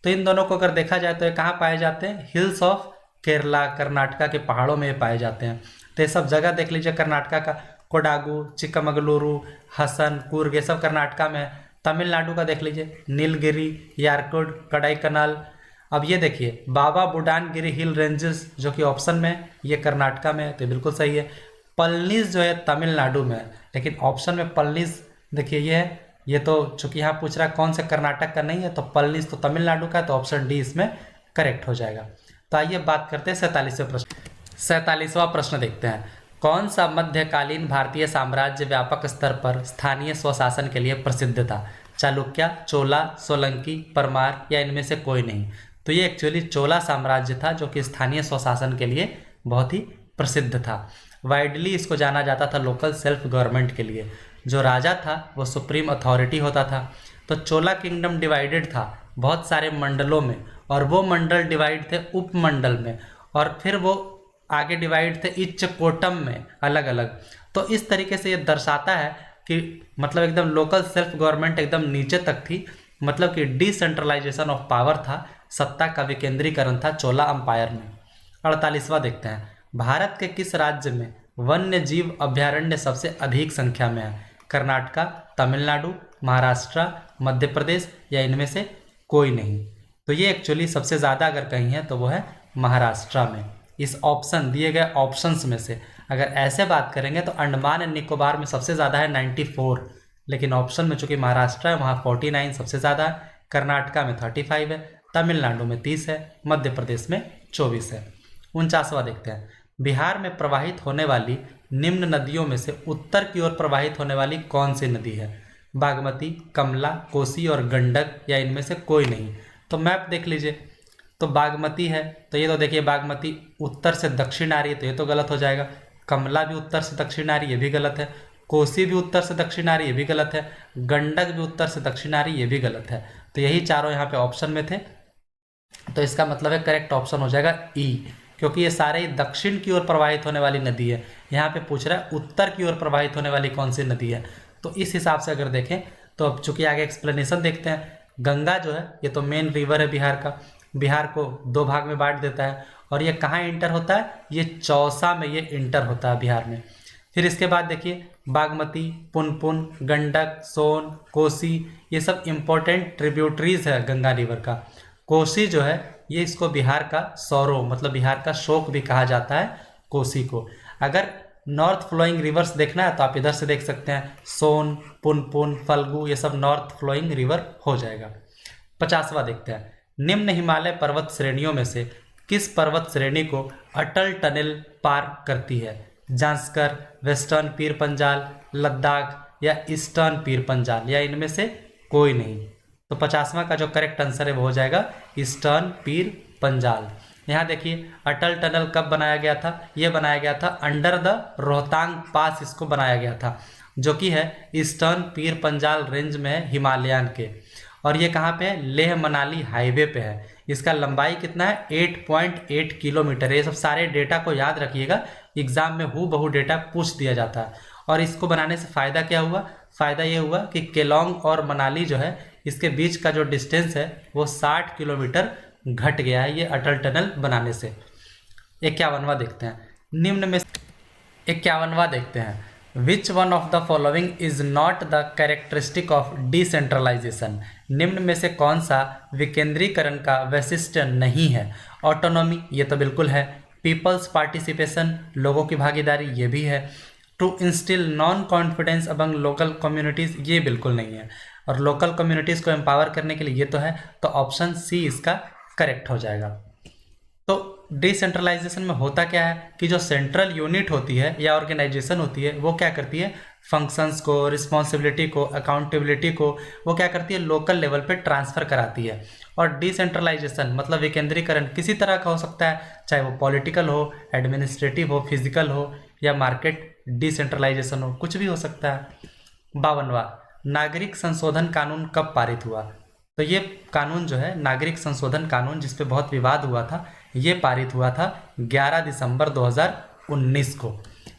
तो इन दोनों को अगर देखा जाए तो ये कहाँ पाए जाते हैं? हिल्स ऑफ केरला, कर्नाटका के पहाड़ों में ये पाए जाते हैं। तो ये सब जगह देख लीजिए, कर्नाटका का कोडागू, चिक्कमगलुरु, हसन, कुर्ग ये सब कर्नाटका में है। तमिलनाडु का देख लीजिए नीलगिरी, यारकुड, कडाईकनाल। अब ये देखिए बाबा बुडानगिरी हिल रेंजेस जो कि ऑप्शन में ये कर्नाटका में है, तो बिल्कुल सही है। पलनीज जो है तमिलनाडु में है, लेकिन ऑप्शन में पलनीज देखिए ये है। ये तो चूंकि यहाँ पूछ रहा है कौन से कर्नाटक का नहीं है, तो पलनीज तो तमिलनाडु का है, तो ऑप्शन डी इसमें करेक्ट हो जाएगा। तो आइए बात करते हैं 47वें प्रश्न। 47वां प्रश्न देखते हैं। कौन सा मध्यकालीन भारतीय साम्राज्य व्यापक स्तर पर स्थानीय स्वशासन के लिए प्रसिद्ध था? चालुक्य, चोला, सोलंकी, परमार या इनमें से कोई नहीं? तो ये एक्चुअली चोला साम्राज्य था जो कि स्थानीय स्वशासन के लिए बहुत ही प्रसिद्ध था। वाइडली इसको जाना जाता था लोकल सेल्फ गवर्नमेंट के लिए। जो राजा था वो सुप्रीम अथॉरिटी होता था। तो चोला किंगडम डिवाइडेड था बहुत सारे मंडलों में, और वो मंडल डिवाइड थे उपमंडल में, और फिर वो आगे डिवाइड थे इच्चकोटम में अलग अलग। तो इस तरीके से ये दर्शाता है कि मतलब एकदम लोकल सेल्फ गवर्नमेंट एकदम नीचे तक थी, मतलब कि डिसेंट्रलाइजेशन ऑफ पावर था, सत्ता का विकेंद्रीकरण था चोला अंपायर में। 48वां देखते हैं। भारत के किस राज्य में वन्य जीव अभ्यारण्य सबसे अधिक संख्या में है? कर्नाटका, तमिलनाडु, महाराष्ट्र, मध्य प्रदेश या इनमें से कोई नहीं? तो ये एक्चुअली सबसे ज़्यादा अगर कहीं है तो वो है महाराष्ट्र में। इस ऑप्शन दिए गए ऑप्शंस में से अगर ऐसे बात करेंगे तो अंडमान एंड निकोबार में सबसे ज़्यादा है 94, लेकिन ऑप्शन में चूंकि महाराष्ट्र है वहाँ 49 सबसे ज़्यादा है, कर्नाटका में 35 है, तमिलनाडु में 30 है, मध्य प्रदेश में 24 है। 49वां देखते हैं। बिहार में प्रवाहित होने वाली निम्न नदियों में से उत्तर की ओर प्रवाहित होने वाली कौन सी नदी है? बागमती, कमला, कोसी और गंडक या इनमें से कोई नहीं? तो मैप देख लीजिए, तो बागमती है, तो ये तो देखिए बागमती उत्तर से दक्षिण आ रही है, तो ये तो गलत हो जाएगा। कमला भी उत्तर से दक्षिण आ रही है, ये भी गलत है। कोसी भी उत्तर से दक्षिण आ रही है, ये भी गलत है। गंडक भी उत्तर से दक्षिण आ रही है, ये भी गलत है। तो यही चारों यहाँ पे ऑप्शन में थे। तो इसका मतलब है करेक्ट ऑप्शन हो जाएगा ई, क्योंकि ये सारे ही दक्षिण की ओर प्रवाहित होने वाली नदी है। यहाँ पे पूछ रहा है उत्तर की ओर प्रवाहित होने वाली कौन सी नदी है। तो इस हिसाब से अगर देखें तो अब चूंकि आगे एक्सप्लेनेशन देखते हैं। गंगा जो है ये तो मेन रिवर है बिहार का, बिहार को दो भाग में बांट देता है। और ये कहाँ इंटर होता है, ये चौसा में ये इंटर होता है बिहार में। फिर इसके बाद देखिए बागमती, पुनपुन, गंडक, सोन, कोसी, ये सब इम्पोर्टेंट ट्रिब्यूटरीज है गंगा रिवर का। कोसी जो है ये इसको बिहार का सौरो मतलब बिहार का शोक भी कहा जाता है कोसी को। अगर नॉर्थ फ्लोइंग रिवर्स देखना है तो आप इधर से देख सकते हैं, सोन, पुनपुन, फल्गु, ये सब नॉर्थ फ्लोइंग रिवर हो जाएगा। 50वां देखते हैं, निम्न हिमालय पर्वत श्रेणियों में से किस पर्वत श्रेणी को अटल टनल पार करती है? जांस्कर, वेस्टर्न पीर पंजाल, लद्दाख या ईस्टर्न पीर पंजाल, या इनमें से कोई नहीं। तो 50वां का जो करेक्ट आंसर है वो हो जाएगा ईस्टर्न पीर पंजाल। यहाँ देखिए अटल टनल कब बनाया गया था, ये बनाया गया था अंडर द रोहतांग पास, इसको बनाया गया था, जो कि है ईस्टर्न पीर पंजाल रेंज में है हिमालयन के। और ये कहाँ पे है, लेह मनाली हाईवे पे है। इसका लंबाई कितना है, 8.8 किलोमीटर है। ये सब सारे डेटा को याद रखिएगा, एग्जाम में हूबहू डेटा पूछ दिया जाता है। और इसको बनाने से फ़ायदा क्या हुआ, फ़ायदा ये हुआ कि केलोंग और मनाली जो है इसके बीच का जो डिस्टेंस है वो 60 किलोमीटर घट गया है ये अटल टनल बनाने से। 51वां देखते हैं, निम्न में 51वां देखते हैं, which one of the following is not the characteristic of decentralisation? निम्न में से कौन सा विकेंद्रीकरण का वैशिष्ट्य नहीं है? ऑटोनॉमी, ये तो बिल्कुल है। पीपल्स पार्टिसिपेशन, लोगों की भागीदारी, ये भी है। To instil non confidence among local communities, ये बिल्कुल नहीं है। और लोकल कम्युनिटीज़ को एम्पावर करने के लिए ये तो है। तो ऑप्शन सी इसका करेक्ट हो जाएगा। तो डिसेंट्रलाइजेशन में होता क्या है कि जो सेंट्रल यूनिट होती है या ऑर्गेनाइजेशन होती है वो क्या करती है, फंक्शंस को, रिस्पॉन्सिबिलिटी को, अकाउंटेबिलिटी को वो क्या करती है, लोकल लेवल पे ट्रांसफ़र कराती है। और डिसेंट्रलाइजेशन मतलब विकेंद्रीकरण किसी तरह का हो सकता है, चाहे वो पॉलिटिकल हो, एडमिनिस्ट्रेटिव हो, फिजिकल हो या मार्केट डिसेंट्रलाइजेशन हो, कुछ भी हो सकता है। 52वां, नागरिक संशोधन कानून कब पारित हुआ? तो ये कानून जो है नागरिक संशोधन कानून, जिस पे बहुत विवाद हुआ था, ये पारित हुआ था 11 दिसंबर 2019 को।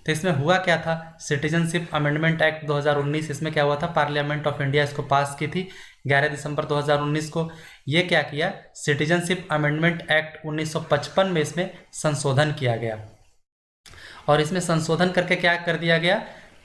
तो इसमें हुआ क्या था, सिटीजनशिप अमेंडमेंट एक्ट 2019, इसमें क्या हुआ था, पार्लियामेंट ऑफ इंडिया इसको पास की थी 11 दिसंबर 2019 को। ये क्या किया, सिटीजनशिप अमेंडमेंट एक्ट 1955 में इसमें संशोधन किया गया। और इसमें संशोधन करके क्या कर दिया गया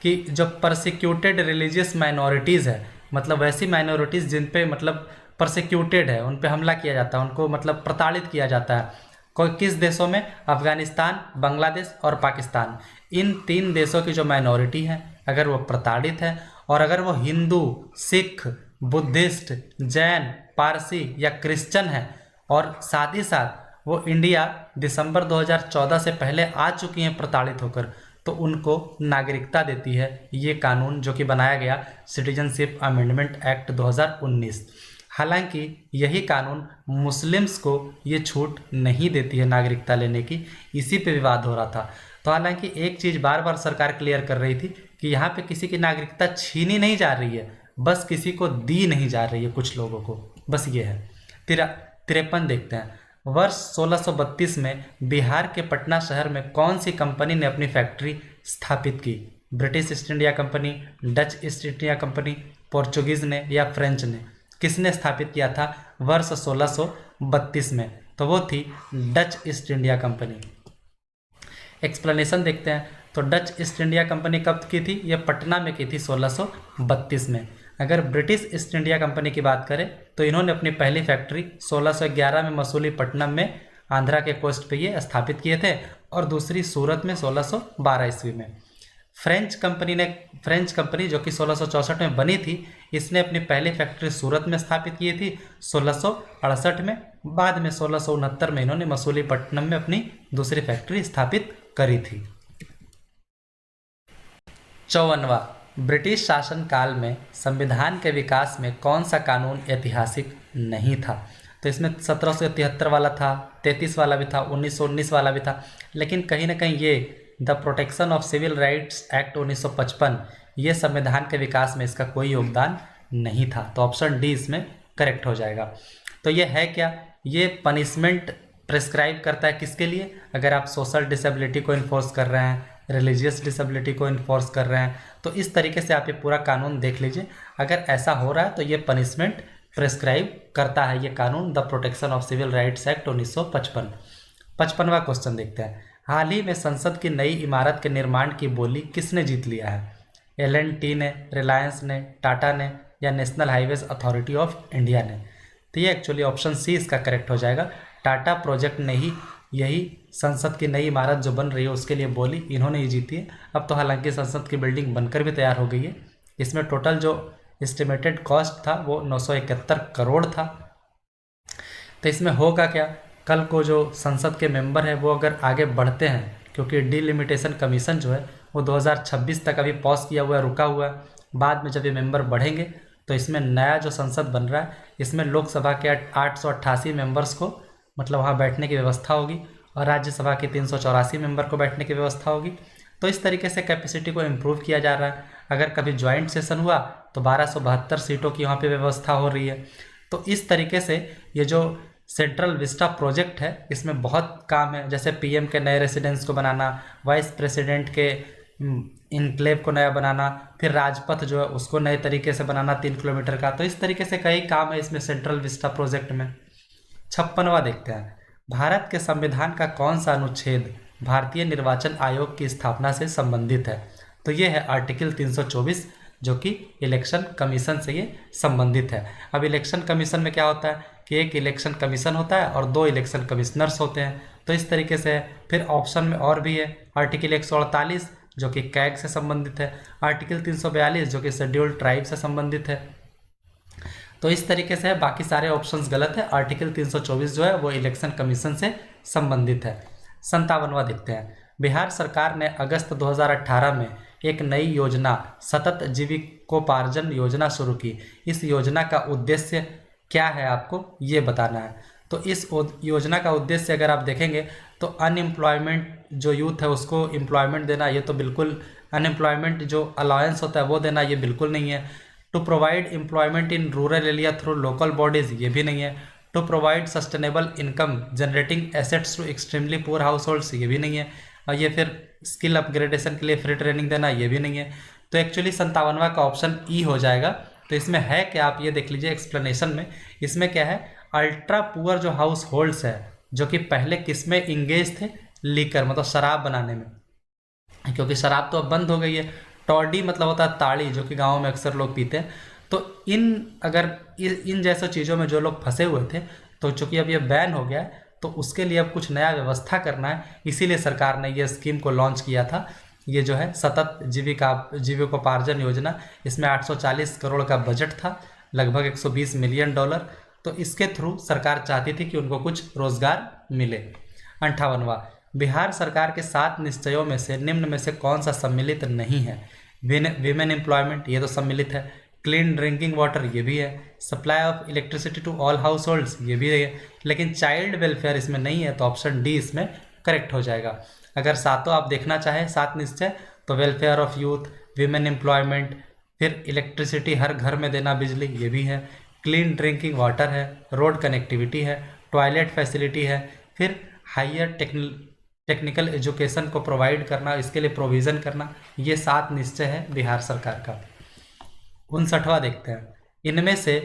कि जो परसिक्यूटेड रिलीजियस माइनॉरिटीज़ है, मतलब वैसी माइनॉरिटीज़ जिन पे मतलब परसिक्यूटेड है, उन पे हमला किया जाता है, उनको मतलब प्रताड़ित किया जाता है। कोई किस देशों में, अफगानिस्तान, बांग्लादेश और पाकिस्तान, इन 3 देशों की जो माइनॉरिटी है अगर वो प्रताड़ित है और अगर वो हिंदू, सिख, बुद्धिस्ट, जैन, पारसी या क्रिश्चियन है और साथ ही साथ वो इंडिया दिसंबर 2014 से पहले आ चुकी हैं प्रताड़ित होकर, तो उनको नागरिकता देती है ये कानून जो कि बनाया गया सिटीजनशिप अमेंडमेंट एक्ट 2019। हालांकि यही कानून मुस्लिम्स को ये छूट नहीं देती है नागरिकता लेने की, इसी पे विवाद हो रहा था। तो हालांकि एक चीज़ बार बार सरकार क्लियर कर रही थी कि यहाँ पे किसी की नागरिकता छीनी नहीं जा रही है, बस किसी को दी नहीं जा रही है कुछ लोगों को, बस ये है। 53 देखते हैं, वर्ष 1632 में बिहार के पटना शहर में कौन सी कंपनी ने अपनी फैक्ट्री स्थापित की? British east India company, Dutch east India company, Portuguese ने या फ्रेंच ने? किसने स्थापित किया था वर्ष 1632 में? तो वो थी Dutch east India company. Explanation देखते हैं। तो डच ईस्ट इंडिया कंपनी कब की थी? ये पटना में की थी 1632 में। अगर ब्रिटिश ईस्ट इंडिया कंपनी की बात करें तो इन्होंने अपनी पहली फैक्ट्री 1611 में मसूलीपट्टनम में आंध्रा के कोस्ट पे ये स्थापित किए थे और दूसरी सूरत में 1612 ईस्वी में। फ्रेंच कंपनी जो कि 1664 में बनी थी, इसने अपनी पहली फैक्ट्री सूरत में स्थापित की थी 1668 में। बाद में 1669 में इन्होंने मसूलीपट्टनम में अपनी दूसरी फैक्ट्री स्थापित करी थी। 54वां, ब्रिटिश शासन काल में संविधान के विकास में कौन सा कानून ऐतिहासिक नहीं था? तो इसमें 1773 वाला था, 33 वाला भी था, 1919 वाला भी था, लेकिन कहीं ना कहीं ये the protection of civil rights act 1955 ये संविधान के विकास में इसका कोई योगदान नहीं था। तो ऑप्शन डी इसमें करेक्ट हो जाएगा। तो ये है क्या, ये पनिशमेंट प्रिस्क्राइब करता है किसके लिए, अगर आप सोशल डिसेबिलिटी को इन्फोर्स कर रहे हैं, रिलीजियस डिसेबिलिटी को इन्फोर्स कर रहे हैं, तो इस तरीके से आप ये पूरा कानून देख लीजिए। अगर ऐसा हो रहा है तो ये पनिशमेंट प्रिस्क्राइब करता है ये कानून, the protection of civil rights act 1955। 55वां क्वेश्चन देखते हैं। हाल ही में संसद की नई इमारत के निर्माण की बोली किसने जीत लिया है, L&T ने, रिलायंस ने, टाटा ने या national highways authority of India ने। तो ये एक्चुअली ऑप्शन सी इसका करेक्ट हो जाएगा। टाटा प्रोजेक्ट ने ही यही संसद की नई इमारत जो बन रही है उसके लिए बोली इन्होंने ही जीती है। अब तो हालांकि संसद की बिल्डिंग बनकर भी तैयार हो गई है। इसमें टोटल जो एस्टिमेटेड कॉस्ट था वो 971 करोड़ था। तो इसमें होगा क्या, कल को जो संसद के मेंबर हैं वो अगर आगे बढ़ते हैं, क्योंकि डिलिमिटेशन कमीशन जो है वो 2026 तक अभी पॉज किया हुआ है, रुका हुआ है। बाद में जब ये मेंबर बढ़ेंगे तो इसमें नया जो संसद बन रहा है इसमें लोकसभा के 888 मेंबर्स को मतलब वहाँ बैठने की व्यवस्था होगी और राज्यसभा के 384 मेंबर को बैठने की व्यवस्था होगी। तो इस तरीके से कैपेसिटी को इम्प्रूव किया जा रहा है। अगर कभी ज्वाइंट सेशन हुआ तो 1272 सीटों की वहाँ पे व्यवस्था हो रही है। तो इस तरीके से ये जो सेंट्रल विस्टा प्रोजेक्ट है इसमें बहुत काम है, जैसे पीएम के नए रेसिडेंस को बनाना, वाइस प्रेसिडेंट के इनक्लेव को नया बनाना, फिर राजपथ जो है उसको नए तरीके से बनाना 3 किलोमीटर का। तो इस तरीके से कई काम है इसमें सेंट्रल विस्टा प्रोजेक्ट में। 56वां देखते हैं। भारत के संविधान का कौन सा अनुच्छेद भारतीय निर्वाचन आयोग की स्थापना से संबंधित है। तो ये है आर्टिकल 324 जो कि इलेक्शन कमीशन से ये संबंधित है। अब इलेक्शन कमीशन में क्या होता है कि एक इलेक्शन कमीशन होता है और 2 इलेक्शन कमिश्नर्स होते हैं। तो इस तरीके से फिर ऑप्शन में और भी है आर्टिकल 148 जो कि कैग से संबंधित है, आर्टिकल 342 जो कि शेड्यूल्ड ट्राइब से संबंधित है। तो इस तरीके से बाकी सारे ऑप्शंस गलत है। आर्टिकल 324 जो है वो इलेक्शन कमीशन से संबंधित है। 57वां देखते हैं। बिहार सरकार ने अगस्त 2018 में एक नई योजना सतत जीविकोपार्जन योजना शुरू की। इस योजना का उद्देश्य क्या है आपको ये बताना है। तो इस योजना का उद्देश्य अगर आप देखेंगे तो अनएम्प्लॉयमेंट जो यूथ है उसको एम्प्लॉयमेंट देना, ये तो बिल्कुल, अनएम्प्लॉयमेंट जो अलाउंस होता है वो देना ये बिल्कुल नहीं है। To provide employment in rural area through local bodies ये भी नहीं है। To provide sustainable income generating assets to extremely poor households ये भी नहीं है। और ये फिर स्किल अपग्रेडेशन के लिए फ्री ट्रेनिंग देना ये भी नहीं है। तो एक्चुअली 57वां का ऑप्शन ई हो जाएगा। तो इसमें है क्या आप ये देख लीजिए एक्सप्लेनेशन में। इसमें क्या है, अल्ट्रा पुअर जो हाउस होल्ड्स है जो कि पहले किस में इंगेज थे, लीकर मतलब शराब बनाने में, क्योंकि शराब तो अब बंद हो गई है। टॉडी मतलब होता है ताड़ी जो कि गाँव में अक्सर लोग पीते हैं। तो इन जैसे चीज़ों में जो लोग फंसे हुए थे, तो चूँकि अब ये बैन हो गया है तो उसके लिए अब कुछ नया व्यवस्था करना है, इसीलिए सरकार ने ये स्कीम को लॉन्च किया था। ये जो है सतत जीविकोपार्जन योजना, इसमें 840 करोड़ का बजट था, लगभग $120 मिलियन। तो इसके थ्रू सरकार चाहती थी कि उनको कुछ रोजगार मिले। 58वां, बिहार सरकार के 7 निश्चयों में से निम्न में से कौन सा सम्मिलित नहीं है। विमेन एम्प्लॉयमेंट ये तो सम्मिलित है, क्लीन ड्रिंकिंग वाटर ये भी है, supply of electricity to all households ये भी है, लेकिन चाइल्ड वेलफेयर इसमें नहीं है। तो ऑप्शन डी इसमें करेक्ट हो जाएगा। अगर सातों आप देखना चाहें 7 निश्चय तो welfare of youth, women employment, फिर इलेक्ट्रिसिटी हर घर में देना बिजली ये भी है, क्लीन ड्रिंकिंग वाटर है, रोड कनेक्टिविटी है, टॉयलेट फैसिलिटी है, फिर हायर टेक्निकल एजुकेशन को प्रोवाइड करना, इसके लिए प्रोविज़न करना, ये 7 निश्चय है बिहार सरकार का। 59वां देखते हैं। इनमें से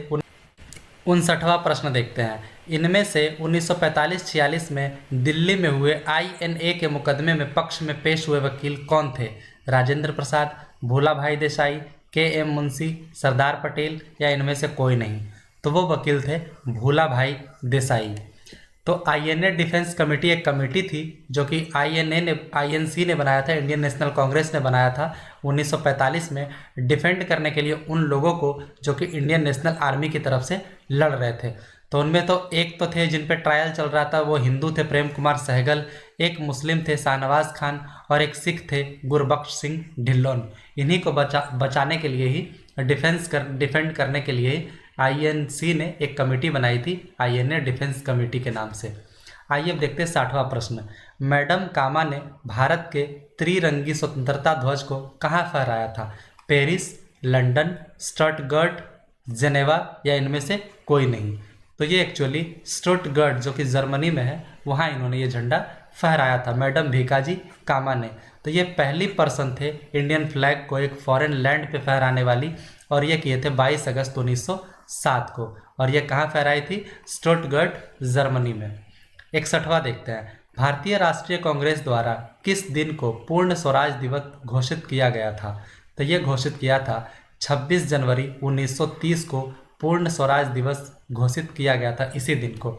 59वां प्रश्न देखते हैं। इनमें से 1945-46 में दिल्ली में हुए INA के मुकदमे में पक्ष में पेश हुए वकील कौन थे। राजेंद्र प्रसाद, भोला भाई देसाई, KM मुंशी, सरदार पटेल या इनमें से कोई नहीं। तो वो वकील थे भोला भाई देसाई। तो INA डिफेंस कमेटी एक कमेटी थी जो कि INC ने बनाया था, इंडियन नेशनल कांग्रेस ने बनाया था 1945 में, डिफेंड करने के लिए उन लोगों को जो कि इंडियन नेशनल आर्मी की तरफ से लड़ रहे थे। तो उनमें तो एक तो थे जिन पे ट्रायल चल रहा था, वो हिंदू थे प्रेम कुमार सहगल, एक मुस्लिम थे शाहनवाज खान और एक सिख थे गुरबख्श सिंह ढिल्लोन। इन्हीं को बचाने के लिए ही डिफेंड करने के लिए INC ने एक कमेटी बनाई थी, INA डिफेंस कमेटी के नाम से। आइए अब देखते हैं 60वां प्रश्न। मैडम कामा ने भारत के त्रिरंगी स्वतंत्रता ध्वज को कहाँ फहराया था। पेरिस, लंदन, स्टटगर्ट, जेनेवा या इनमें से कोई नहीं। तो ये एक्चुअली स्टटगर्ट जो कि जर्मनी में है, वहाँ इन्होंने ये झंडा फहराया था, मैडम भीकाजी कामा ने। तो ये पहली पर्सन थे इंडियन फ्लैग को एक फॉरेन लैंड पे फहराने वाली, और ये किए थे 22 अगस्त 1907 को। और ये कहाँ फहराई थी? स्टटगर्ट, जर्मनी में। 61वां देखते हैं, भारतीय राष्ट्रीय कांग्रेस द्वारा किस दिन को पूर्ण स्वराज दिवस घोषित किया गया था? तो ये घोषित किया था 26 जनवरी 1930 को पूर्ण स्वराज दिवस घोषित किया गया था इसी दिन को।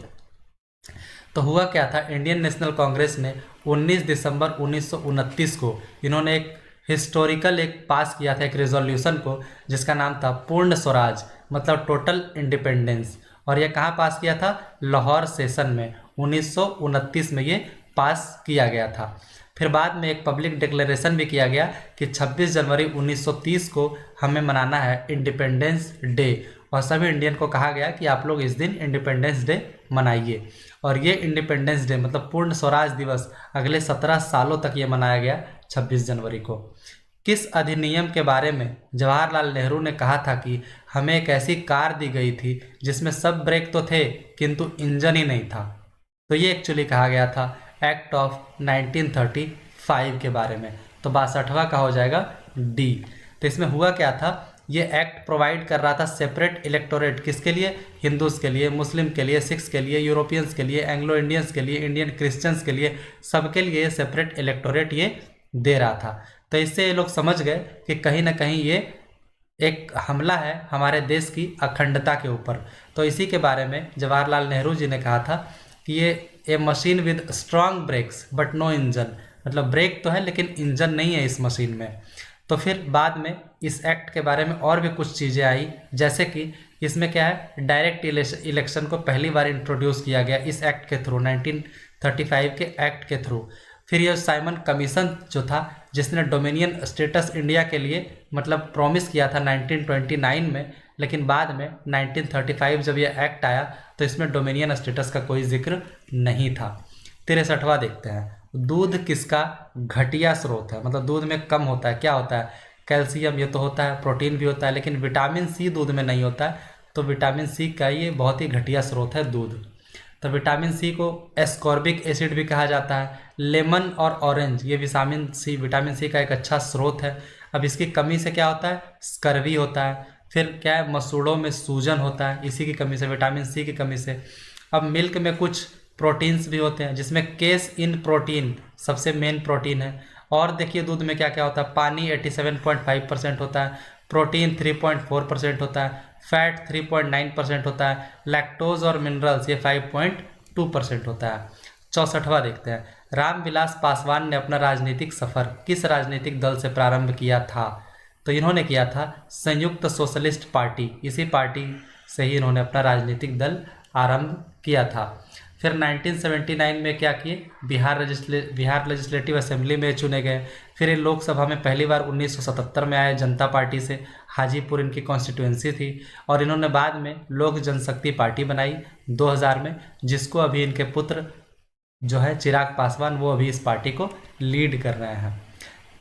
तो हुआ क्या था, इंडियन नेशनल कांग्रेस ने 19 दिसंबर 1929 को इन्होंने एक हिस्टोरिकल एक पास किया था, एक रेजोल्यूशन को, जिसका नाम था पूर्ण स्वराज, मतलब टोटल इंडिपेंडेंस। और ये कहाँ पास किया था? लाहौर सेशन में 1929 में ये पास किया गया था। फिर बाद में एक पब्लिक डिक्लेरेशन भी किया गया कि 26 जनवरी 1930 को हमें मनाना है इंडिपेंडेंस डे, और सभी इंडियन को कहा गया कि आप लोग इस दिन इंडिपेंडेंस डे मनाइए। और ये इंडिपेंडेंस डे मतलब पूर्ण स्वराज दिवस अगले 17 सालों तक ये मनाया गया 26 जनवरी को। किस अधिनियम के बारे में जवाहरलाल नेहरू ने कहा था कि हमें एक ऐसी कार दी गई थी जिसमें सब ब्रेक तो थे किंतु इंजन ही नहीं था? तो ये एक्चुअली कहा गया था एक्ट ऑफ 1935 के बारे में। तो 62वां का हो जाएगा डी। तो इसमें हुआ क्या था, ये एक्ट प्रोवाइड कर रहा था सेपरेट इलेक्टोरेट, किसके लिए? हिंदूज के लिए, मुस्लिम के लिए, सिख्स के लिए, यूरोपियंस के लिए, एंग्लो इंडियंस के लिए, इंडियन क्रिश्चियंस के लिए, सबके लिए सेपरेट इलेक्टोरेट ये दे रहा था। तो इससे ये लोग समझ गए कि कहीं ना कहीं ये एक हमला है हमारे देश की अखंडता के ऊपर। तो इसी के बारे में जवाहरलाल नेहरू जी ने कहा था कि ये a machine with strong brakes but no engine, मतलब ब्रेक तो है लेकिन इंजन नहीं है इस मशीन में। तो फिर बाद में इस एक्ट के बारे में और भी कुछ चीज़ें आई, जैसे कि इसमें क्या है, डायरेक्ट इलेक्शन को पहली बार इंट्रोड्यूस किया गया इस एक्ट के थ्रू, 1935 के एक्ट के थ्रू। फिर ये साइमन कमीशन जो था, जिसने डोमिनियन स्टेटस इंडिया के लिए मतलब प्रॉमिस किया था 1929 में, लेकिन बाद में 1935 जब ये एक्ट आया तो इसमें डोमिनियन स्टेटस का कोई जिक्र नहीं था। 63वां देखते हैं, दूध किसका घटिया स्रोत है? मतलब दूध में कम होता है, क्या होता है? कैल्शियम ये तो होता है, प्रोटीन भी होता है, लेकिन विटामिन सी दूध में नहीं होता है। तो विटामिन सी का ये बहुत ही घटिया स्रोत है दूध। तो विटामिन सी को एस्कॉर्बिक एसिड भी कहा जाता है। लेमन और ऑरेंज ये विटामिन सी का एक अच्छा स्रोत है। अब इसकी कमी से क्या होता है? स्कर्वी होता है। फिर क्या है, मसूड़ों में सूजन होता है इसी की कमी से, विटामिन सी की कमी से। अब मिल्क में कुछ प्रोटीन्स भी होते हैं जिसमें केस इन प्रोटीन सबसे मेन प्रोटीन है। और देखिए दूध में क्या क्या होता है, पानी 87.5% होता है, प्रोटीन 3.4% होता है, फैट 3.9% होता है, लैक्टोज और मिनरल्स ये 5.2% होता है। 64वां देखते हैं, रामविलास पासवान ने अपना राजनीतिक सफ़र किस राजनीतिक दल से प्रारंभ किया था? तो इन्होंने किया था संयुक्त सोशलिस्ट पार्टी, इसी पार्टी से ही इन्होंने अपना राजनीतिक दल आरंभ किया था। फिर 1979 में क्या किए, बिहार लेजिस्लेटिव असेंबली में चुने गए। फिर ये लोकसभा में पहली बार 1977 में आए जनता पार्टी से, हाजीपुर इनकी कॉन्स्टिट्यूंसी थी। और इन्होंने बाद में लोक जनशक्ति पार्टी बनाई 2000 में, जिसको अभी इनके पुत्र जो है चिराग पासवान वो अभी इस पार्टी को लीड कर रहे हैं।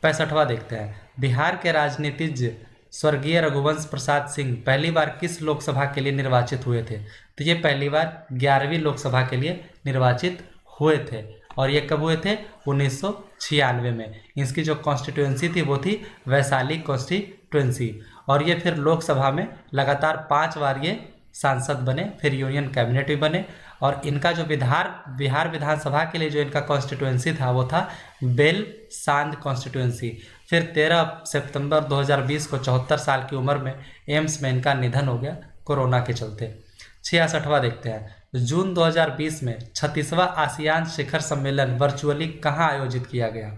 65वां देखते हैं, बिहार के राजनीतिज्ञ स्वर्गीय रघुवंश प्रसाद सिंह पहली बार किस लोकसभा के लिए निर्वाचित हुए थे? तो ये पहली बार 11वीं लोकसभा के लिए निर्वाचित हुए थे। और ये कब हुए थे? 1996 में। इसकी जो कॉन्स्टिट्यूंसी थी वो थी वैशाली कॉन्स्टिट्यूंसी। और ये फिर लोकसभा में लगातार 5 बार ये सांसद बने, फिर यूनियन कैबिनेट भी बने। और इनका जो बिहार विधानसभा के लिए जो इनका कॉन्स्टिट्यूंसी था वो था बेल सांद कॉन्स्टिट्यूंसी। फिर 13 सितंबर 2020 को 74 साल की उम्र में एम्स में इनका निधन हो गया कोरोना के चलते। 66वां देखते हैं, जून 2020 में 36वां आसियान शिखर सम्मेलन वर्चुअली कहाँ आयोजित किया गया?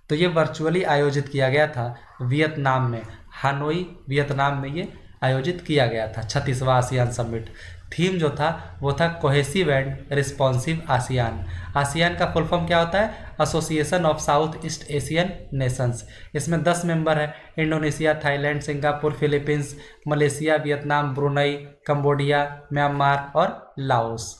तो ये वर्चुअली आयोजित किया गया था वियतनाम में, हानोई वियतनाम में ये आयोजित किया गया था 36वां आसियान समिट। थीम जो था वो था cohesive and responsive ASEAN. ASEAN का फुल फॉर्म क्या होता है? Association of south east Asian Nations. इसमें 10 मेंबर हैं, Indonesia, Thailand, Singapore, Philippines, Malaysia, Vietnam, Brunei, Cambodia, Myanmar और लाओस।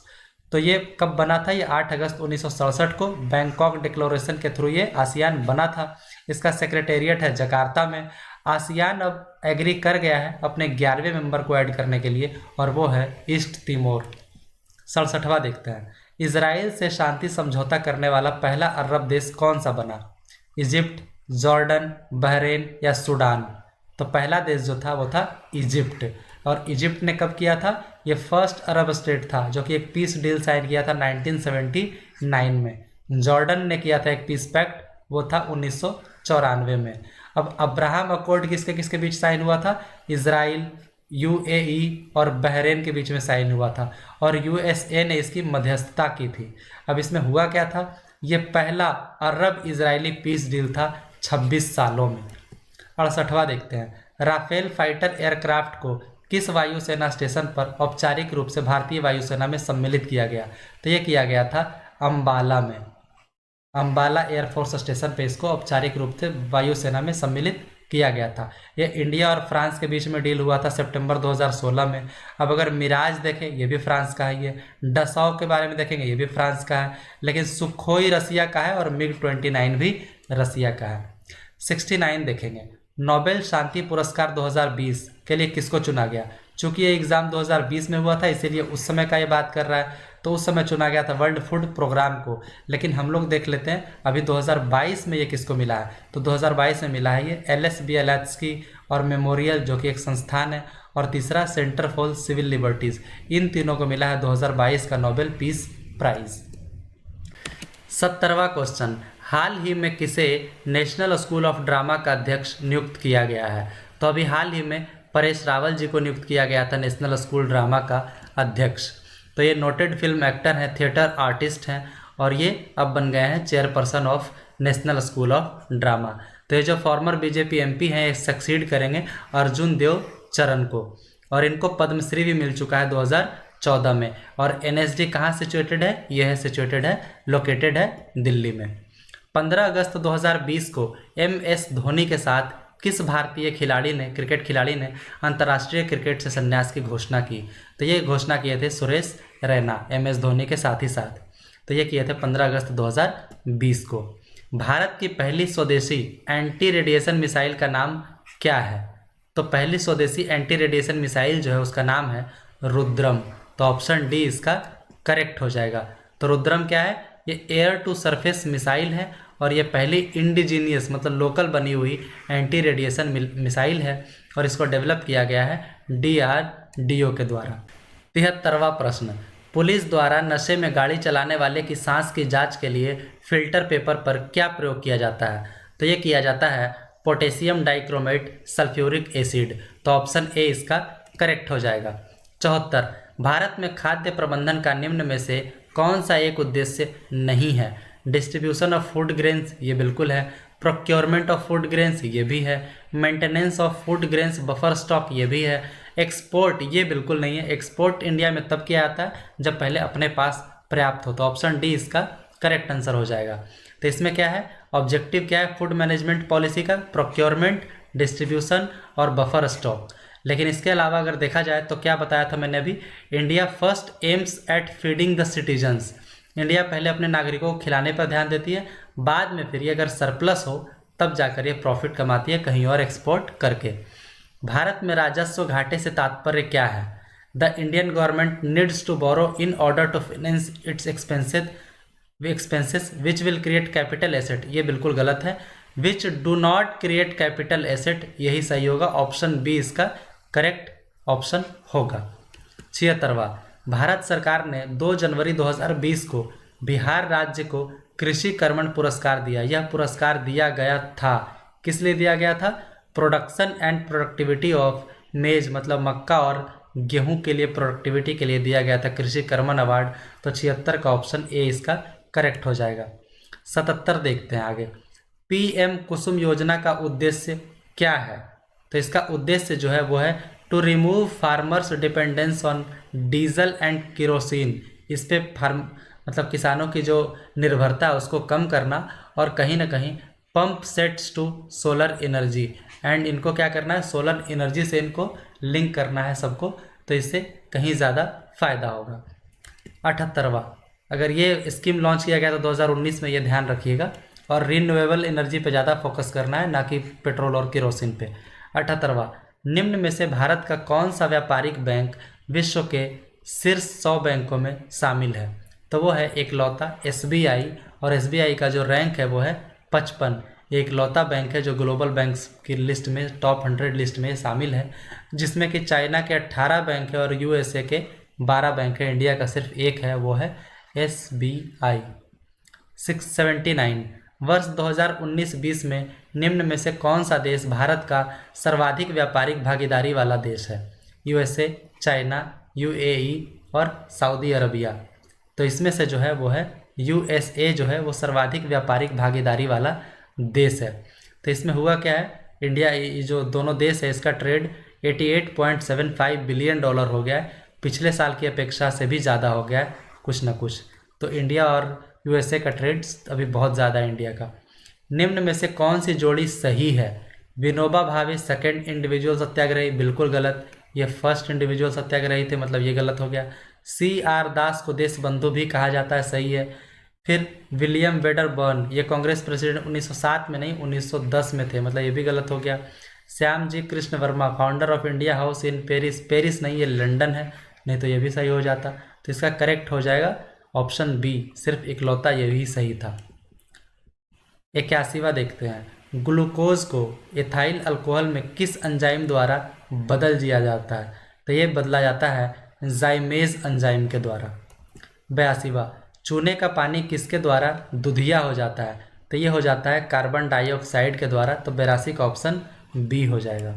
तो ये कब बना था? ये 8 अगस्त 1967 को बैंकॉक डिक्लेरेशन के थ्रू ये आसियान बना था। इसका सेक्रेटेरिएट है जकार्ता में। आसियान अब एग्री कर गया है अपने 11वें मेंबर को ऐड करने के लिए, और वो है ईस्ट तिमोर। 67वां देखते हैं, इजराइल से शांति समझौता करने वाला पहला अरब देश कौन सा बना? इजिप्ट, जॉर्डन, बहरीन या सूडान? तो पहला देश जो था वो था इजिप्ट। और इजिप्ट ने कब किया था? ये फर्स्ट अरब स्टेट था जो कि एक पीस डील साइन किया था 1979 में। जॉर्डन ने किया था एक पीस पैक्ट, वो था 1994 में। अब अब्राहम अकॉर्ड किसके किसके बीच साइन हुआ था? इजराइल, यूएई और बहरीन के बीच में साइन हुआ था, और यूएसए ने इसकी मध्यस्थता की थी। अब इसमें हुआ क्या था? ये पहला अरब इजरायली पीस डील था 26 सालों में। 68वां देखते हैं, राफेल फाइटर एयरक्राफ्ट को किस वायुसेना स्टेशन पर औपचारिक रूप से भारतीय वायुसेना में सम्मिलित किया गया? तो ये किया गया था अंबाला में। अंबाला एयरफोर्स स्टेशन पे इसको औपचारिक रूप से वायुसेना में सम्मिलित किया गया था। ये इंडिया और फ्रांस के बीच में डील हुआ था सितंबर 2016 में। अब अगर मिराज देखें, ये भी फ्रांस का है। ये डसॉ के बारे में देखेंगे, ये भी फ्रांस का है। लेकिन सुखोई रसिया का है और मिग 29 भी रसिया का है। 69 देखेंगे, नोबेल शांति पुरस्कार 2020 के लिए किसको चुना गया? चूंकि ये एग्जाम 2020 में हुआ था, इसीलिए उस समय का ये बात कर रहा है। तो उस समय चुना गया था वर्ल्ड फूड प्रोग्राम को। लेकिन हम लोग देख लेते हैं अभी 2022 में ये किसको मिला है। तो 2022 में मिला है ये एल.एस. बियाल्स्की और मेमोरियल, जो कि एक संस्थान है, और तीसरा सेंटर फॉर सिविल लिबर्टीज। इन तीनों को मिला है 2022 का नोबेल पीस प्राइज। 70वां क्वेश्चन, हाल ही में किसे नेशनल स्कूल ऑफ ड्रामा का अध्यक्ष नियुक्त किया गया है? तो अभी हाल ही में परेश रावल जी को नियुक्त किया गया था नेशनल स्कूल ड्रामा का अध्यक्ष। तो ये नोटेड फिल्म एक्टर हैं, थिएटर आर्टिस्ट हैं, और ये अब बन गए हैं chairperson of national school of drama. तो ये जो फॉर्मर बीजेपी एमपी हैं, ये सक्सीड करेंगे अर्जुन देव चरण को, और इनको पद्मश्री भी मिल चुका है 2014 में। और एनएसडी कहाँ सिचुएटेड है? यह है सिचुएटेड है, लोकेटेड है दिल्ली में। 15 अगस्त 2020 को एमएस धोनी के साथ किस भारतीय खिलाड़ी ने, क्रिकेट खिलाड़ी ने अंतर्राष्ट्रीय क्रिकेट से संन्यास की घोषणा की? तो ये घोषणा किए थे सुरेश रैना, एमएस धोनी के साथ ही साथ। तो ये किए थे 15 अगस्त 2020 को। भारत की पहली स्वदेशी एंटी रेडिएशन मिसाइल का नाम क्या है? तो पहली स्वदेशी एंटी रेडिएशन मिसाइल जो है उसका नाम है रुद्रम। तो ऑप्शन डी इसका करेक्ट हो जाएगा। तो रुद्रम क्या है? ये एयर टू सरफेस मिसाइल है, और ये पहली इंडिजीनियस मतलब लोकल बनी हुई एंटी रेडिएशन मिसाइल है, और इसको डेवलप किया गया है DRDO के द्वारा। 73वां प्रश्न, पुलिस द्वारा नशे में गाड़ी चलाने वाले की सांस की जांच के लिए फिल्टर पेपर पर क्या प्रयोग किया जाता है? तो ये किया जाता है पोटेशियम डाइक्रोमेट सल्फ्यूरिक एसिड। तो ऑप्शन ए इसका करेक्ट हो जाएगा। 74, भारत में खाद्य प्रबंधन का निम्न में से कौन सा एक उद्देश्य नहीं है? डिस्ट्रीब्यूशन ऑफ फूड ग्रेन्स, ये बिल्कुल है। प्रोक्योरमेंट ऑफ फूड ग्रेन्स, ये भी है। Maintenance of food grains buffer stock, ये भी है। एक्सपोर्ट, ये बिल्कुल नहीं है। एक्सपोर्ट इंडिया में तब किया जाता है जब पहले अपने पास पर्याप्त हो। तो ऑप्शन डी इसका करेक्ट आंसर हो जाएगा। तो इसमें क्या है, ऑब्जेक्टिव क्या है फूड मैनेजमेंट पॉलिसी का? प्रोक्योरमेंट, डिस्ट्रीब्यूशन और बफर स्टॉक। लेकिन इसके अलावा अगर देखा जाए तो क्या बताया था मैंने अभी, India first aims at feeding the citizens. India पहले अपने नागरिकों को खिलाने पर ध्यान देती है, बाद में फिर ये अगर सरप्लस हो तब जाकर ये प्रॉफिट कमाती है कहीं और एक्सपोर्ट करके। भारत में राजस्व घाटे से तात्पर्य क्या है? The Indian government needs to borrow in order to finance its expenses which will create capital asset, ये बिल्कुल गलत है। Which do not create capital asset, यही सही होगा। ऑप्शन बी इसका करेक्ट ऑप्शन होगा। 76वां, भारत सरकार ने 2 जनवरी 2020 को बिहार राज्य को कृषि कर्मण पुरस्कार दिया। यह पुरस्कार दिया गया था, किस लिए दिया गया था? प्रोडक्शन एंड प्रोडक्टिविटी ऑफ मेज, मतलब मक्का और गेहूं के लिए प्रोडक्टिविटी के लिए दिया गया था कृषि कर्मण अवार्ड। तो 76 का ऑप्शन ए इसका करेक्ट हो जाएगा। 77 देखते हैं आगे, PM कुसुम योजना का उद्देश्य क्या है? तो इसका उद्देश्य जो है वो है to remove farmers dependence on diesel and kerosene. इस पे मतलब किसानों की जो निर्भरता है उसको कम करना, और कहीं ना कहीं pump sets to solar energy, and इनको क्या करना है, सोलर एनर्जी से इनको लिंक करना है सबको, तो इससे कहीं ज़्यादा फायदा होगा। 78वां, अगर ये स्कीम लॉन्च किया गया तो 2019 में, ये ध्यान रखिएगा। और रिन्यूएबल एनर्जी पे ज़्यादा फोकस करना है, ना कि पेट्रोल और केरोसिन पे। 78वां, निम्न में से भारत का कौन सा व्यापारिक बैंक विश्व के शीर्ष 100 बैंकों में शामिल है? तो वो है एकलौता एसबीआई, और एसबीआई का जो रैंक है वो है 55। एकलौता बैंक है जो ग्लोबल बैंक्स की लिस्ट में, टॉप 100 लिस्ट में शामिल है, जिसमें कि चाइना के 18 बैंक है और यूएसए के 12 बैंक है। इंडिया का सिर्फ एक है, वो है एसबीआई। 679, वर्ष 2019-20 में निम्न में से कौन सा देश भारत का सर्वाधिक व्यापारिक भागीदारी वाला देश है? यूएसए, चाइना, यूएई और सऊदी अरबिया। तो इसमें से जो है वो है यूएसए, जो है वो सर्वाधिक व्यापारिक भागीदारी वाला देश है। तो इसमें हुआ क्या है, इंडिया, ये जो दोनों देश है, इसका ट्रेड 88.75 बिलियन डॉलर हो गया है, पिछले साल की अपेक्षा से भी ज़्यादा हो गया है कुछ ना कुछ। तो इंडिया और यूएसए का ट्रेड अभी बहुत ज़्यादा है इंडिया का। निम्न में से कौन सी जोड़ी सही है? विनोबा भावे सेकंड इंडिविजुअल सत्याग्रही, बिल्कुल गलत। ये फर्स्ट इंडिविजुअल सत्याग्रही थे, मतलब ये गलत हो गया। CR दास को देश बंधु भी कहा जाता है, सही है। फिर विलियम वेडरबर्न, ये कांग्रेस प्रेसिडेंट 1907 में नहीं 1910 में थे, मतलब ये भी गलत हो गया। Shyamji Krishna Varma, founder of India house in Paris, Paris नहीं ये लंदन है, नहीं तो ये भी सही हो जाता। तो इसका करेक्ट हो जाएगा ऑप्शन बी, सिर्फ इकलौता ये भी सही था। 81वां देखते हैं, ग्लूकोज को एथाइल अल्कोहल में किस एंजाइम द्वारा बदल दिया जाता है? तो ये बदला जाता है जाइमेज एंजाइम के द्वारा। 82वां, चूने का पानी किसके द्वारा दुधिया हो जाता है? तो ये हो जाता है कार्बन डाइऑक्साइड के द्वारा। तो 82 का ऑप्शन बी हो जाएगा।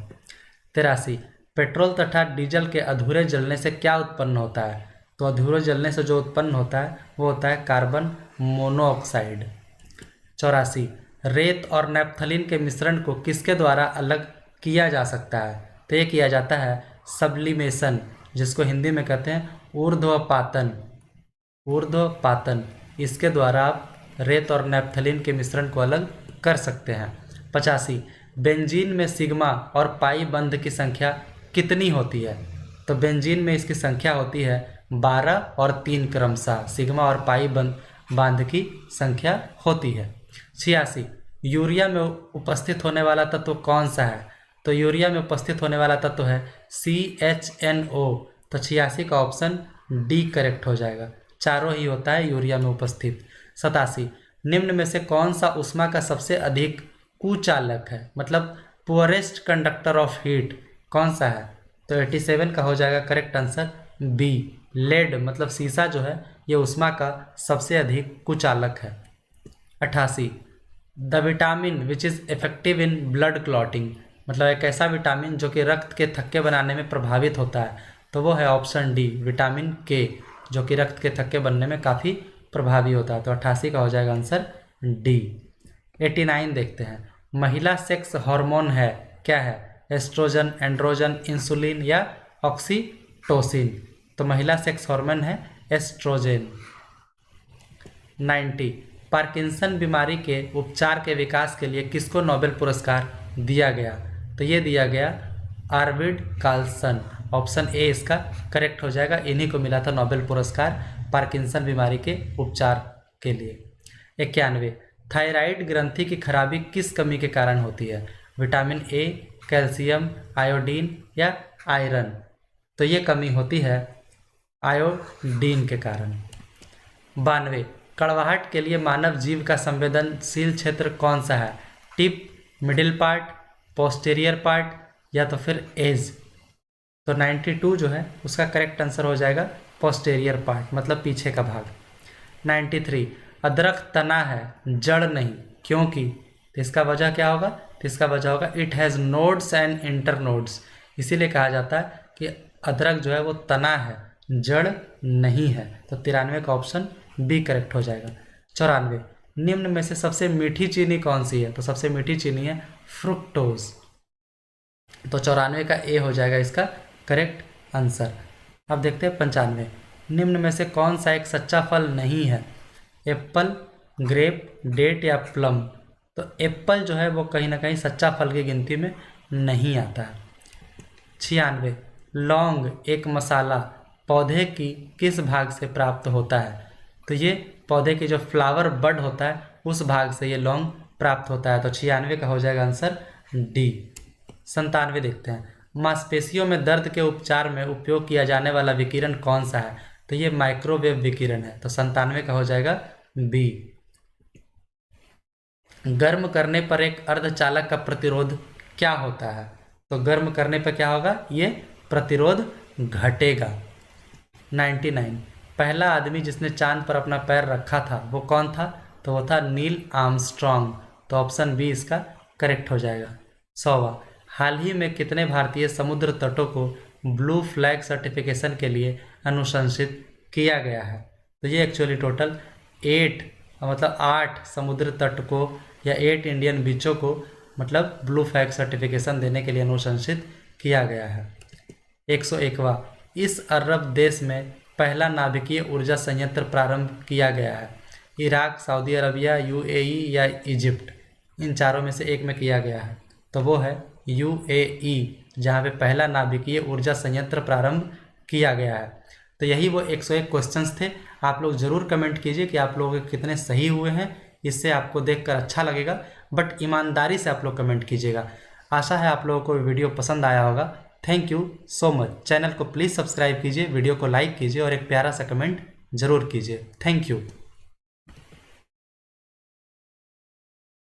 83, पेट्रोल तथा डीजल के अधूरे जलने से क्या उत्पन्न होता है? तो अधूरे जलने से जो उत्पन्न होता है वो होता है कार्बन मोनोऑक्साइड। 84, रेत और नैप्थलीन के मिश्रण को किसके द्वारा अलग किया जा सकता है? तो ये किया जाता है सब्लिमेशन, जिसको हिंदी में कहते हैं ऊर्ध्वपातन। ऊर्ध्वपातन, इसके द्वारा आप रेत और नैप्थलीन के मिश्रण को अलग कर सकते हैं। 85, बेंजीन में सिग्मा और पाई बंध की संख्या कितनी होती है? तो बेंजीन में इसकी संख्या होती है 12 और 3 क्रमशः, सिग्मा और पाई बांध की संख्या होती है। 86, यूरिया में उपस्थित होने वाला तत्व कौन सा है? तो यूरिया में उपस्थित होने वाला तत्व है CHNO। तो 86 का ऑप्शन डी करेक्ट हो जाएगा, चारों ही होता है यूरिया में उपस्थित। 87, निम्न में से कौन सा ऊष्मा का सबसे अधिक कुचालक है, मतलब पुअरेस्ट कंडक्टर ऑफ हीट, कौन सा है? तो 87 का हो जाएगा करेक्ट आंसर बी, लेड, मतलब सीसा जो है ये ऊष्मा का सबसे अधिक कुचालक है। 88, the vitamin which is effective in blood clotting, मतलब एक ऐसा विटामिन जो कि रक्त के थक्के बनाने में प्रभावित होता है, तो वो है ऑप्शन डी, विटामिन के, जो कि रक्त के थक्के बनने में काफ़ी प्रभावी होता है। तो 88 का हो जाएगा आंसर डी। 89 देखते हैं, महिला सेक्स हार्मोन है, क्या है? एस्ट्रोजन, एंड्रोजन, इंसुलिन या ऑक्सीटोसिन? तो महिला सेक्स हार्मोन है एस्ट्रोजन। 90, पार्किंसन बीमारी के उपचार के विकास के लिए किसको नोबेल पुरस्कार दिया गया? तो ये दिया गया आर्विड कार्लसन, ऑप्शन ए इसका करेक्ट हो जाएगा। इन्हीं को मिला था नोबेल पुरस्कार पार्किंसन बीमारी के उपचार के लिए। 91, थायराइड ग्रंथि की खराबी किस कमी के कारण होती है? विटामिन ए, कैल्शियम, आयोडीन या आयरन? तो ये कमी होती है आयोडीन के कारण। 92, कड़वाहट के लिए मानव जीव का संवेदनशील क्षेत्र कौन सा है? Tip, middle part, posterior part या तो फिर एज? तो 92 जो है उसका करेक्ट आंसर हो जाएगा पोस्टीरियर पार्ट, मतलब पीछे का भाग। 93, अदरक तना है, जड़ नहीं, क्योंकि? तो इसका वजह क्या होगा? तो इसका वजह होगा it has nodes and internodes, इसीलिए कहा जाता है कि अदरक जो है वो तना है, जड़ नहीं है। तो 93 का ऑप्शन बी करेक्ट हो जाएगा। 94, निम्न में से सबसे मीठी चीनी कौन सी है? तो सबसे मीठी चीनी है फ्रुक्टोज। तो 94 का ए हो जाएगा इसका करेक्ट आंसर। अब देखते हैं 95, निम्न में से कौन सा एक सच्चा फल नहीं है? एप्पल, ग्रेप, डेट या प्लम? तो एप्पल जो है वो कहीं ना कहीं सच्चा फल की गिनती में नहीं आता है। 96, लौंग एक मसाला पौधे की किस भाग से प्राप्त होता है? तो ये पौधे की जो फ्लावर बड होता है उस भाग से ये लौंग प्राप्त होता है। तो 96 का हो जाएगा आंसर डी। 97 देखते हैं, मांसपेशियों में दर्द के उपचार में उपयोग किया जाने वाला विकिरण कौन सा है? तो ये माइक्रोवेव विकिरण है। तो 97 का हो जाएगा बी। गर्म करने पर एक अर्धचालक का प्रतिरोध क्या होता है? तो गर्म करने पर क्या होगा? ये प्रतिरोध घटेगा। 99, पहला आदमी जिसने चांद पर अपना पैर रखा था वो कौन था? तो वो था नील आर्मस्ट्रॉन्ग। तो ऑप्शन बी इसका करेक्ट हो जाएगा। 100वां, हाल ही में कितने भारतीय समुद्र तटों को ब्लू फ्लैग सर्टिफिकेशन के लिए अनुशंसित किया गया है? तो ये एक्चुअली टोटल 8 समुद्र तट को या 8 इंडियन बीचों को मतलब ब्लू फ्लैग सर्टिफिकेशन देने के लिए अनुशंसित किया गया है। 101वां, इस अरब देश में पहला नाभिकीय ऊर्जा संयंत्र प्रारंभ किया गया है? इराक, सऊदी अरबिया, यूएई या इजिप्ट? इन चारों में से एक में किया गया है। तो वो है यूएई, जहाँ पे पहला नाभिकीय ऊर्जा संयंत्र प्रारंभ किया गया है। तो यही वो 101 क्वेश्चंस थे। आप लोग ज़रूर कमेंट कीजिए कि आप लोगों के कितने सही हुए हैं, इससे आपको देखकर अच्छा लगेगा। बट ईमानदारी से आप लोग कमेंट कीजिएगा। आशा है आप लोगों को वीडियो पसंद आया होगा। Thank you so much. Channel को प्लीज़ सब्सक्राइब कीजिए, वीडियो को लाइक कीजिए और एक प्यारा सा कमेंट ज़रूर कीजिए। Thank you.